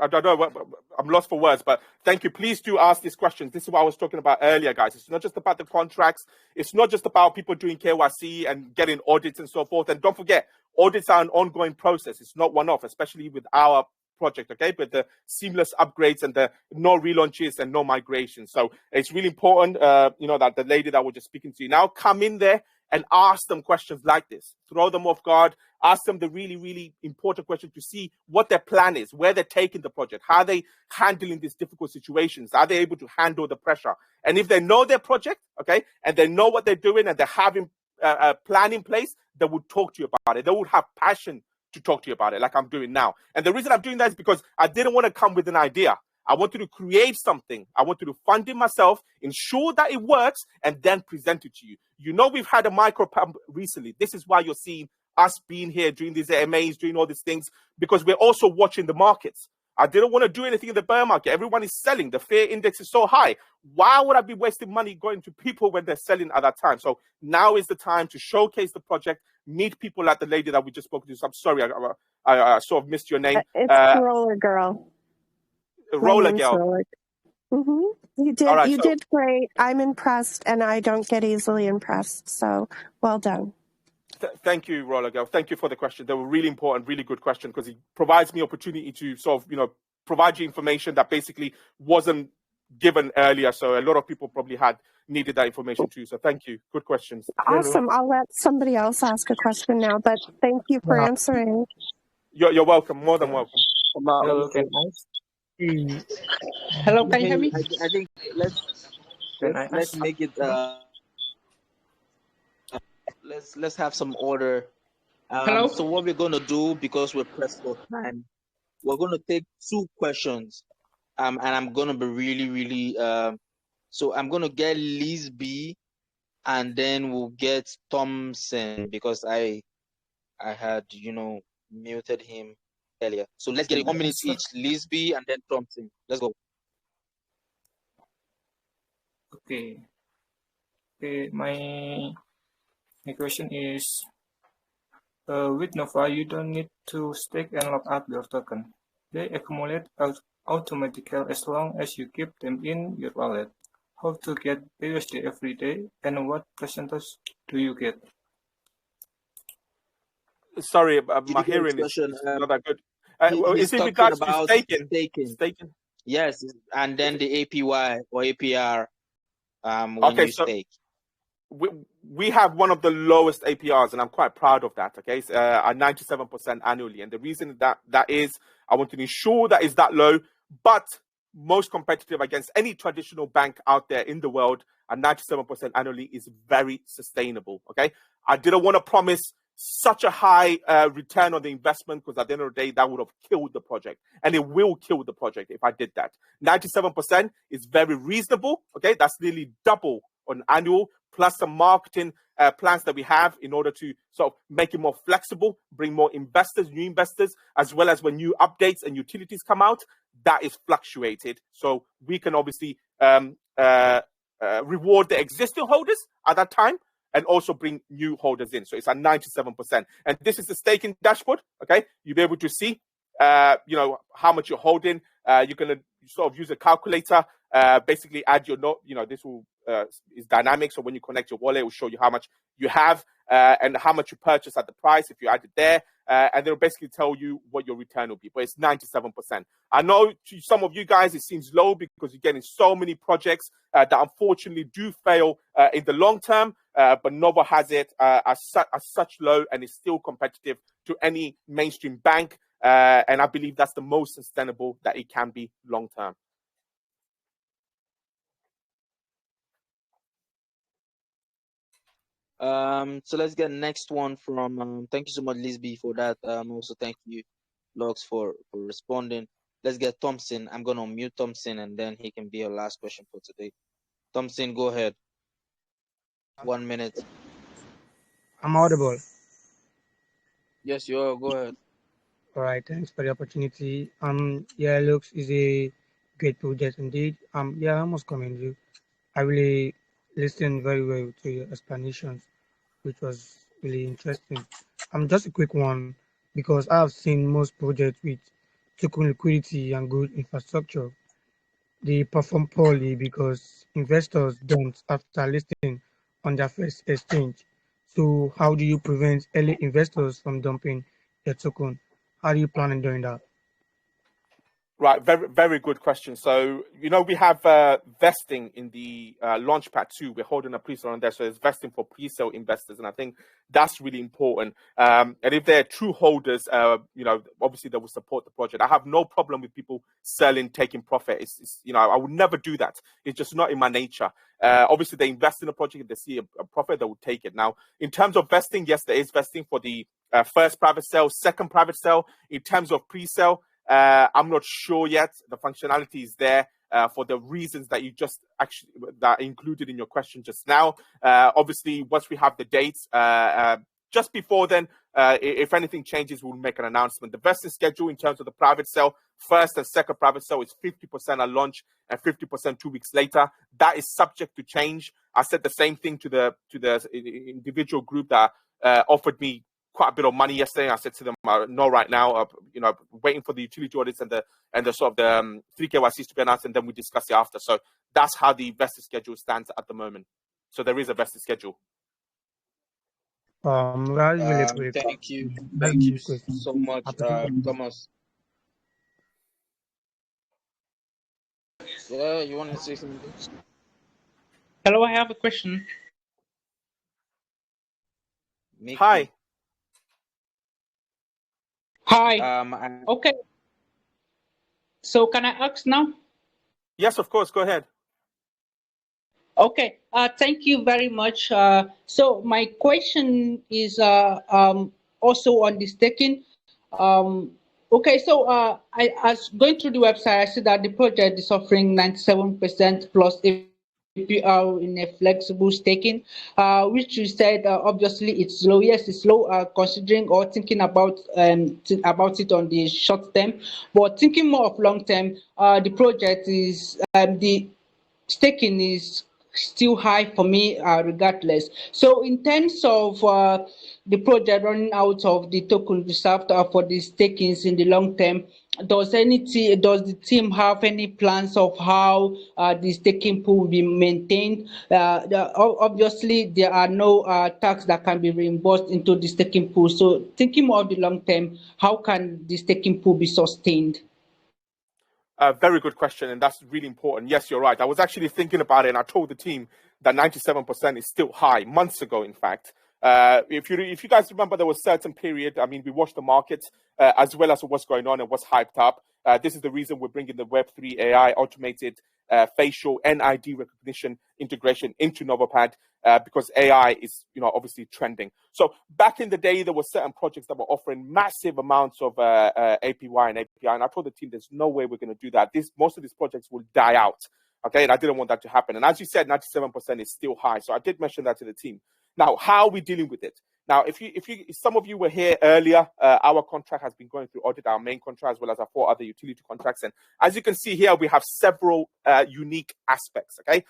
don't know. I'm lost for words, but thank you. Please do ask these questions. This is what I was talking about earlier, guys. It's not just about the contracts. It's not just about people doing KYC and getting audits and so forth. And don't forget, audits are an ongoing process. It's not one-off, especially with our project, okay? But the seamless upgrades and the no relaunches and no migration. So it's really important, that the lady that we're just speaking to now, come in there and ask them questions like this. Throw them off guard. Ask them the really, really important question to see what their plan is, where they're taking the project, how they handling these difficult situations. Are they able to handle the pressure? And if they know their project, okay, and they know what they're doing and they're having a plan in place, they would talk to you about it. They would have passion to talk to you about it, like I'm doing now. And the reason I'm doing that is because I didn't want to come with an idea. I wanted to create something. I wanted to fund it myself, ensure that it works, and then present it to you. We've had a micro pump recently. This is why you're seeing us being here, doing these AMAs, doing all these things, because we're also watching the markets. I didn't want to do anything in the bear market. Everyone is selling. The fear index is so high. Why would I be wasting money going to people when they're selling at that time? So now is the time to showcase the project, meet people like the lady that we just spoke to. So I'm sorry, I sort of missed your name. It's Roller Girl. My Roller name's Girl. Roller. You All right, you did great. I'm impressed, and I don't get easily impressed. So well done. Thank you, Roller Girl. Thank you for the question. They were really important, really good question, because it provides me opportunity to sort of, provide you information that basically wasn't given earlier. So a lot of people probably needed that information too. So thank you. Good questions. Awesome. I'll let somebody else ask a question now, but thank you for answering. You're welcome. More than welcome. Hello, can Hello, can you hear me? I think let's make it let's have some order. Hello? So what we're gonna do, because we're pressed for time, we're gonna take 2 questions. And I'm gonna be really, really so I'm gonna get Lisby, and then we'll get Thompson, because I had muted him earlier. So let's get 1 minute each. Lisby and then Thompson. Let's go. Okay. My question is, with Nova, you don't need to stake and lock up your token. They accumulate automatically as long as you keep them in your wallet. How to get BUSD every day, and what percentage do you get? Sorry, my hearing is not that good. He's is it talking regards to about staking? Staking. Yes, and then the APY or APR when Okay, you so stake. we have one of the lowest APRs, and I'm quite proud of that. Okay, at 97% annually, and the reason that is, I want to ensure that is that low, but most competitive against any traditional bank out there in the world. At 97% annually is very sustainable. Okay, I didn't want to promise such a high return on the investment, because at the end of the day, that would have killed the project, and it will kill the project if I did that. 97% is very reasonable. Okay, that's nearly double on annual, plus some marketing plans that we have in order to sort of make it more flexible, bring more investors, new investors, as well as when new updates and utilities come out, that is fluctuated. So we can obviously reward the existing holders at that time and also bring new holders in. So it's at 97%. And this is the staking dashboard. Okay, you'll be able to see, how much you're holding. You can sort of use a calculator, basically add your note. This will is dynamic. So when you connect your wallet, it will show you how much you have and how much you purchase at the price if you add it there. And they'll basically tell you what your return will be. But it's 97%. I know to some of you guys, it seems low because you're getting so many projects that unfortunately do fail in the long term. But Novo has it as such low, and is still competitive to any mainstream bank. And I believe that's the most sustainable that it can be long term. So let's get next one from thank you so much, Lisby, for that. Also thank you, Logs, for responding. Let's get Thompson. I'm gonna mute Thompson, and then he can be our last question for today. Thompson, go ahead. 1 minute. I'm audible. Yes, you are. Go ahead. All right, thanks for the opportunity. Yeah, looks is a great project indeed. Yeah, I must commend you. I really listened very well to your explanations, which was really interesting. Just a quick one, because I have seen most projects with token liquidity and good infrastructure. They perform poorly because investors don't after listing on their first exchange. So how do you prevent early investors from dumping their token? How do you plan on doing that? Right, very, very good question. So, we have vesting in the launchpad too. We're holding a pre-sale on there, so it's vesting for pre-sale investors, and I think that's really important. And if they're true holders, obviously they will support the project. I have no problem with people selling, taking profit. It's I would never do that. It's just not in my nature. Obviously, they invest in a project, if they see a profit, they will take it. Now, in terms of vesting, yes, there is vesting for the first private sale, second private sale. In terms of pre-sale, I'm not sure yet. The functionality is there for the reasons that you just that included in your question just now. Obviously, once we have the dates, just before then, if anything changes, we'll make an announcement. The vesting schedule in terms of the private sale, first and second private sale, is 50% at launch and 50% 2 weeks later. That is subject to change. I said the same thing to the individual group that offered me quite a bit of money yesterday. I said to them, no, right now, waiting for the utility audits and the sort of the 3 KYCs to be announced, and then we discuss it after. So that's how the vesting schedule stands at the moment. So there is a vesting schedule. Really thank you so much, Thomas. Yeah, you want to say something? Hello, I have a question. Hi. Hi. Okay. So can I ask now? Yes, of course. Go ahead. Okay. Thank you very much. So my question is also on the staking. Okay. So I was going through the website. I see that the project is offering 97% plus APR in a flexible staking, which you said obviously it's low. Yes, it's low considering or thinking about it on the short term, but thinking more of long term, the project is the staking is still high for me regardless. So in terms of the project running out of the token reserved for the stakings in the long term, does the team have any plans of how the staking pool will be maintained? Obviously, there are no tax that can be reimbursed into the staking pool. So thinking more of the long term, how can the staking pool be sustained? Very good question, and that's really important. Yes, you're right. I was actually thinking about it, and I told the team that 97% is still high, months ago, in fact. If you guys remember, there was a certain period, I mean, we watched the market as well as what's going on and what's hyped up. This is the reason we're bringing the Web3 AI automated facial and ID recognition integration into NovoPad, because AI is, obviously trending. So back in the day, there were certain projects that were offering massive amounts of APY and API, and I told the team there's no way we're going to do that. Most of these projects will die out, okay? And I didn't want that to happen. And as you said, 97% is still high. So I did mention that to the team. Now, how are we dealing with it? Now, if some of you were here earlier, our contract has been going through audit, our main contract, as well as our 4 other utility contracts. And as you can see here, we have several unique aspects, okay?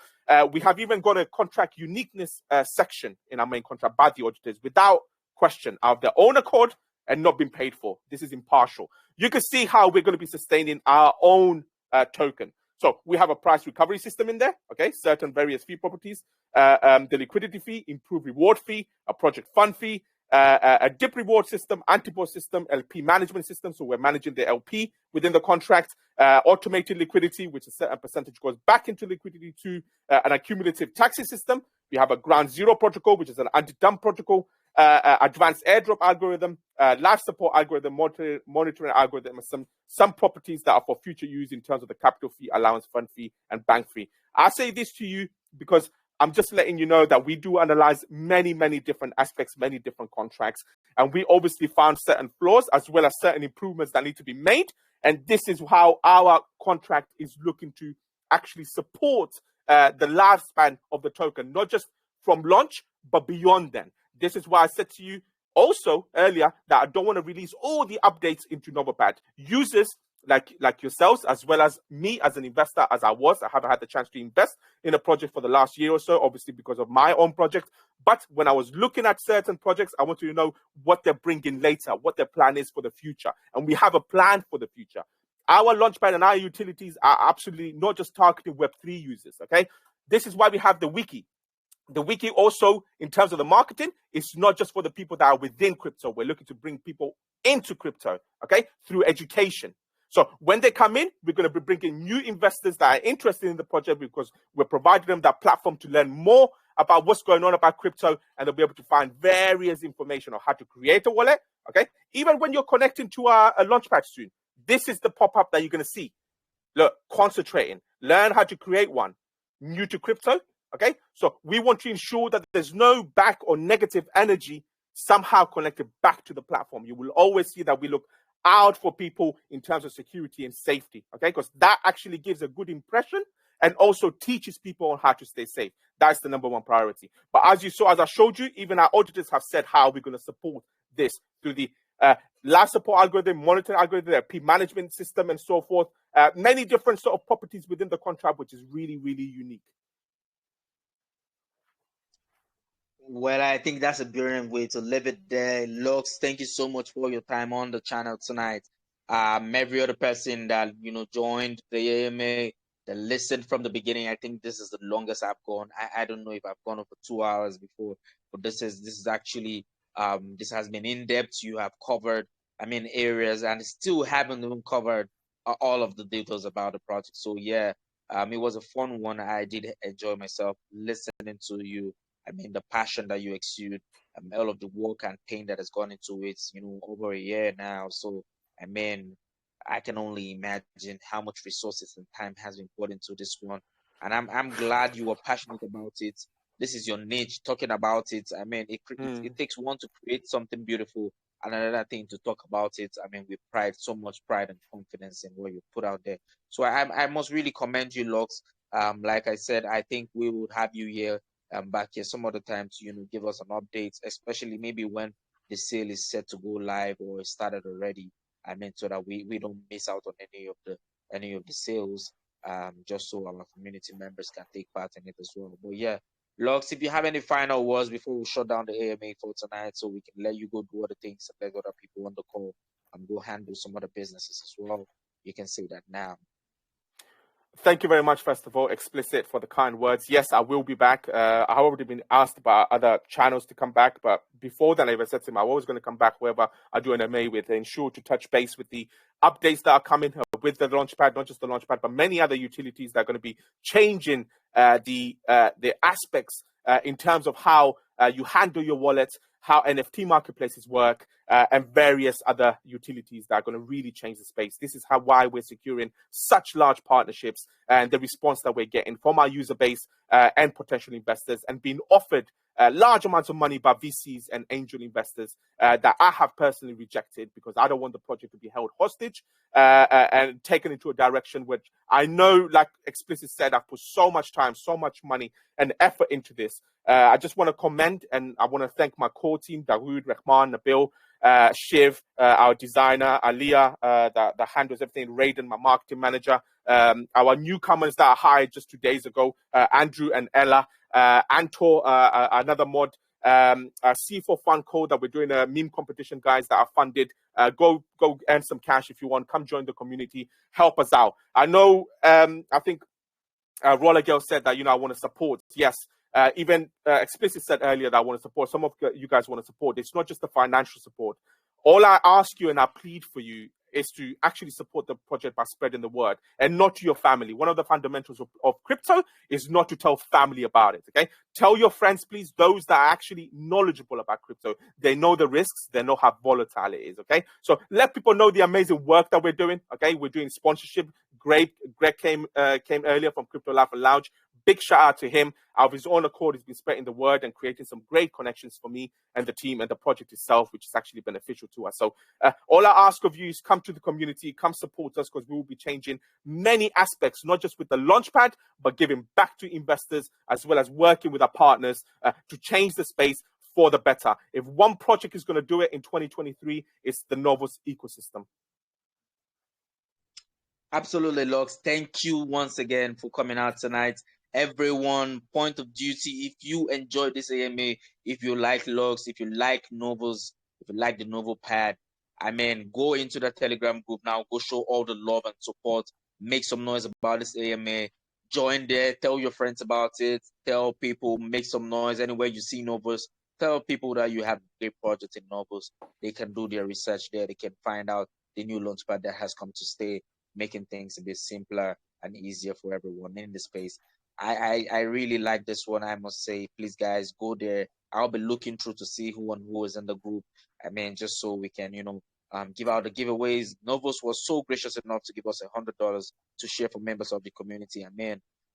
We have even got a contract uniqueness section in our main contract by the auditors, without question, of their own accord and not been paid for. This is impartial. You can see how we're going to be sustaining our own token. So we have a price recovery system in there, okay? Certain various fee properties, the liquidity fee, improved reward fee, a project fund fee, a dip reward system, anti-bot system, LP management system. So we're managing the LP within the contract, automated liquidity, which a certain percentage goes back into liquidity to an accumulative taxing system. We have a ground zero protocol, which is an anti-dump protocol, advanced airdrop algorithm, life support algorithm, monitoring algorithm, and some properties that are for future use in terms of the capital fee, allowance fund fee, and bank fee. I say this to you because I'm just letting you know that we do analyze many, many different aspects, many different contracts, and we obviously found certain flaws as well as certain improvements that need to be made. And this is how our contract is looking to actually support the lifespan of the token, not just from launch, but beyond then. This is why I said to you also earlier that I don't want to release all the updates into NovoPad. Users like yourselves, as well as me as an investor, as I haven't had the chance to invest in a project for the last year or so, obviously because of my own project. But when I was looking at certain projects, I want you to know what they're bringing later, what their plan is for the future. And we have a plan for the future. Our Launchpad and our utilities are absolutely not just targeting Web3 users, okay? This is why we have the wiki. The wiki also, in terms of the marketing, is not just for the people that are within crypto. We're looking to bring people into crypto, okay, through education. So when they come in, we're going to be bringing new investors that are interested in the project, because we're providing them that platform to learn more about what's going on about crypto, and they'll be able to find various information on how to create a wallet, okay? Even when you're connecting to a Launchpad soon, this is the pop-up that you're going to see. Look, concentrating, learn how to create one, new to crypto. Okay, so we want to ensure that there's no back or negative energy somehow connected back to the platform. You will always see that we look out for people in terms of security and safety, okay, because that actually gives a good impression and also teaches people on how to stay safe. That's the number one priority. But as you saw, as I showed you, even our auditors have said how we're going to support this through the life support algorithm, monitoring algorithm, the P management system, and so forth. Many different sort of properties within the contract, which is really, really unique. Well, I think that's a brilliant way to leave it there. Lux, thank you so much for your time on the channel tonight. Every other person that joined the AMA, that listened from the beginning, I think this is the longest I've gone. I don't know if I've gone over 2 hours before, but this is actually this has been in depth. You have covered, areas, and still haven't even covered all of the details about the project. So yeah, it was a fun one. I did enjoy myself listening to you. The passion that you exude, all of the work and pain that has gone into it, over a year now. So, I can only imagine how much resources and time has been put into this one. And I'm glad you were passionate about it. This is your niche, talking about it. It takes one to create something beautiful and another thing to talk about it. With pride, so much pride and confidence in what you put out there. So I must really commend you, Lux. Like I said, I think we would have you here back here some other time to give us an update, especially maybe when the sale is set to go live or it started already. So that we don't miss out on any of the sales, just so our community members can take part in it as well. But yeah, Lux, if you have any final words before we shut down the AMA for tonight, so we can let you go do other things and let other people on the call and go handle some other businesses as well, you can say that now. Thank you very much, first of all, Explicit, for the kind words. Yes, I will be back. I've already been asked about other channels to come back, but before then, I even said to him, I'm always going to come back wherever I do an MA with, ensure to touch base with the updates that are coming with the Launchpad, not just the Launchpad, but many other utilities that are going to be changing the aspects in terms of how you handle your wallet, how NFT marketplaces work, and various other utilities that are going to really change the space. This is why we're securing such large partnerships and the response that we're getting from our user base and potential investors, and being offered large amounts of money by VCs and angel investors that I have personally rejected, because I don't want the project to be held hostage and taken into a direction which I know, like Explicit said, I've put so much time, so much money and effort into this. I just want to commend and I want to thank my core team, Dawood, Rahman, Nabil, Shiv, our designer, Aliyah, that handles everything, Raiden, my marketing manager, our newcomers that I hired just 2 days ago, Andrew and Ella, Antor, another mod, C4 Fun Code that we're doing a meme competition, guys, that are funded. Go earn some cash if you want. Come join the community. Help us out. I know, I think Roller Girl said that, I want to support. Yes. Even Explicit said earlier that I want to support. Some of you guys want to support. It's not just the financial support. All I ask you and I plead for you is to actually support the project by spreading the word, and not to your family. One of the fundamentals of crypto is not to tell family about it, okay? Tell your friends, please, those that are actually knowledgeable about crypto. They know the risks. They know how volatile it is, okay? So let people know the amazing work that we're doing, okay? We're doing sponsorship. Greg came earlier from Crypto Life and Lounge. Big shout out to him. Out of his own accord, he's been spreading the word and creating some great connections for me and the team and the project itself, which is actually beneficial to us. So all I ask of you is come to the community, come support us, because we will be changing many aspects, not just with the Launchpad, but giving back to investors, as well as working with our partners to change the space for the better. If one project is going to do it in 2023, it's the Novoos Ecosystem. Absolutely, Lux. Thank you once again for coming out tonight. Everyone, point of duty, if you enjoyed this AMA, if you like Lux, if you like Novoos, if you like the NovoPad, go into the Telegram group now. Go show all the love and support. Make some noise about this AMA. Join there. Tell your friends about it. Tell people. Make some noise. Anywhere you see Novoos, tell people that you have a great project in Novoos. They can do their research there. They can find out the new Launchpad that has come to stay, making things a bit simpler and easier for everyone in the space. I really like this one, I must say. Please, guys, go there. I'll be looking through to see who is in the group. Just so we can, give out the giveaways. Novoos was so gracious enough to give us $100 to share for members of the community.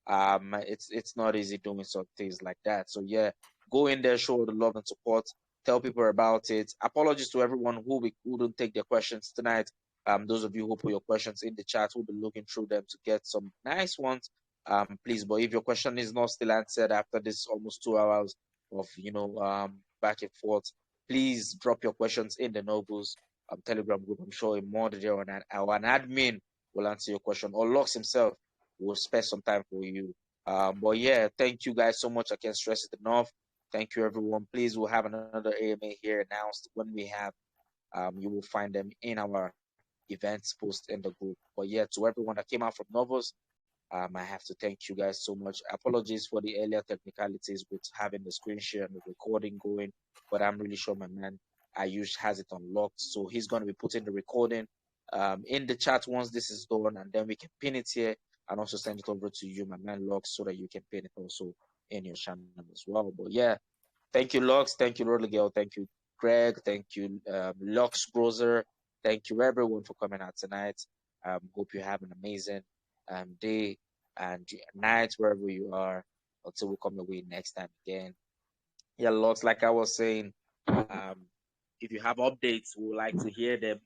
It's not easy doing some things like that. So yeah, go in there, show the love and support, tell people about it. Apologies to everyone who don't take their questions tonight. Those of you who put your questions in the chat, we'll be looking through them to get some nice ones. Please, but if your question is not still answered after this almost 2 hours of back and forth, please drop your questions in the Novoos Telegram group. I'm sure a moderator or an admin will answer your question, or Lux himself will spare some time for you. But yeah, thank you guys so much. I can't stress it enough. Thank you, everyone. Please, we'll have another AMA here announced when we have. You will find them in our events post in the group. But yeah, to everyone that came out from Novoos, I have to thank you guys so much. Apologies for the earlier technicalities with having the screen share and the recording going, but I'm really sure my man Ayush has it unlocked, so he's going to be putting the recording in the chat once this is done, and then we can pin it here and also send it over to you, my man Lux, so that you can pin it also in your channel as well. But yeah, thank you, Lux. Thank you, Rodrigo. Thank you, Greg. Thank you, Lux Grozer. Thank you, everyone, for coming out tonight. Hope you have an amazing day and night wherever you are, until we come away next time again. Yeah, Lux, like I was saying, if you have updates, we would like to hear them.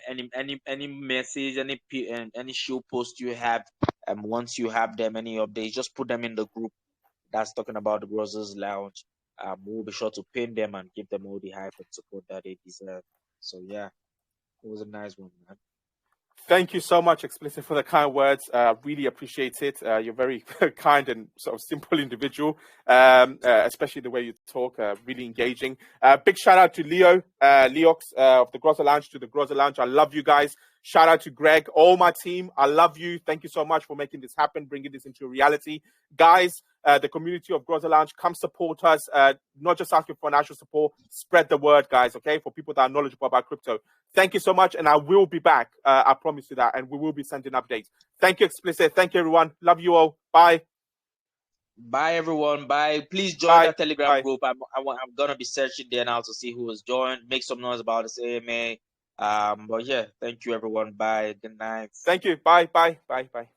Any message, any show post you have, once you have them, any updates, just put them in the group that's talking about the Grocers Lounge. We'll be sure to pin them and give them all the hype and support that they deserve. So yeah, it was a nice one, man. Thank you so much, Explicit, for the kind words. Really appreciate it. You're very kind and sort of simple individual, especially the way you talk, really engaging. Big shout out to Leox of the Grozza Lounge, to the Grozza Lounge. I love you guys. Shout out to Greg, all my team. I love you. Thank you so much for making this happen, bringing this into reality. Guys, the community of Groza Lounge, come support us. Not just asking for financial support, spread the word, guys, okay, for people that are knowledgeable about crypto. Thank you so much, and I will be back. I promise you that, and we will be sending updates. Thank you, Explicit. Thank you, everyone. Love you all. Bye. Bye, everyone. Bye. Please join Bye. the Telegram Bye. group. I'm going to be searching there now to see who has joined. Make some noise about this AMA. But yeah, thank you, everyone. Bye. Good night. Thank you. Bye. Bye. Bye. Bye.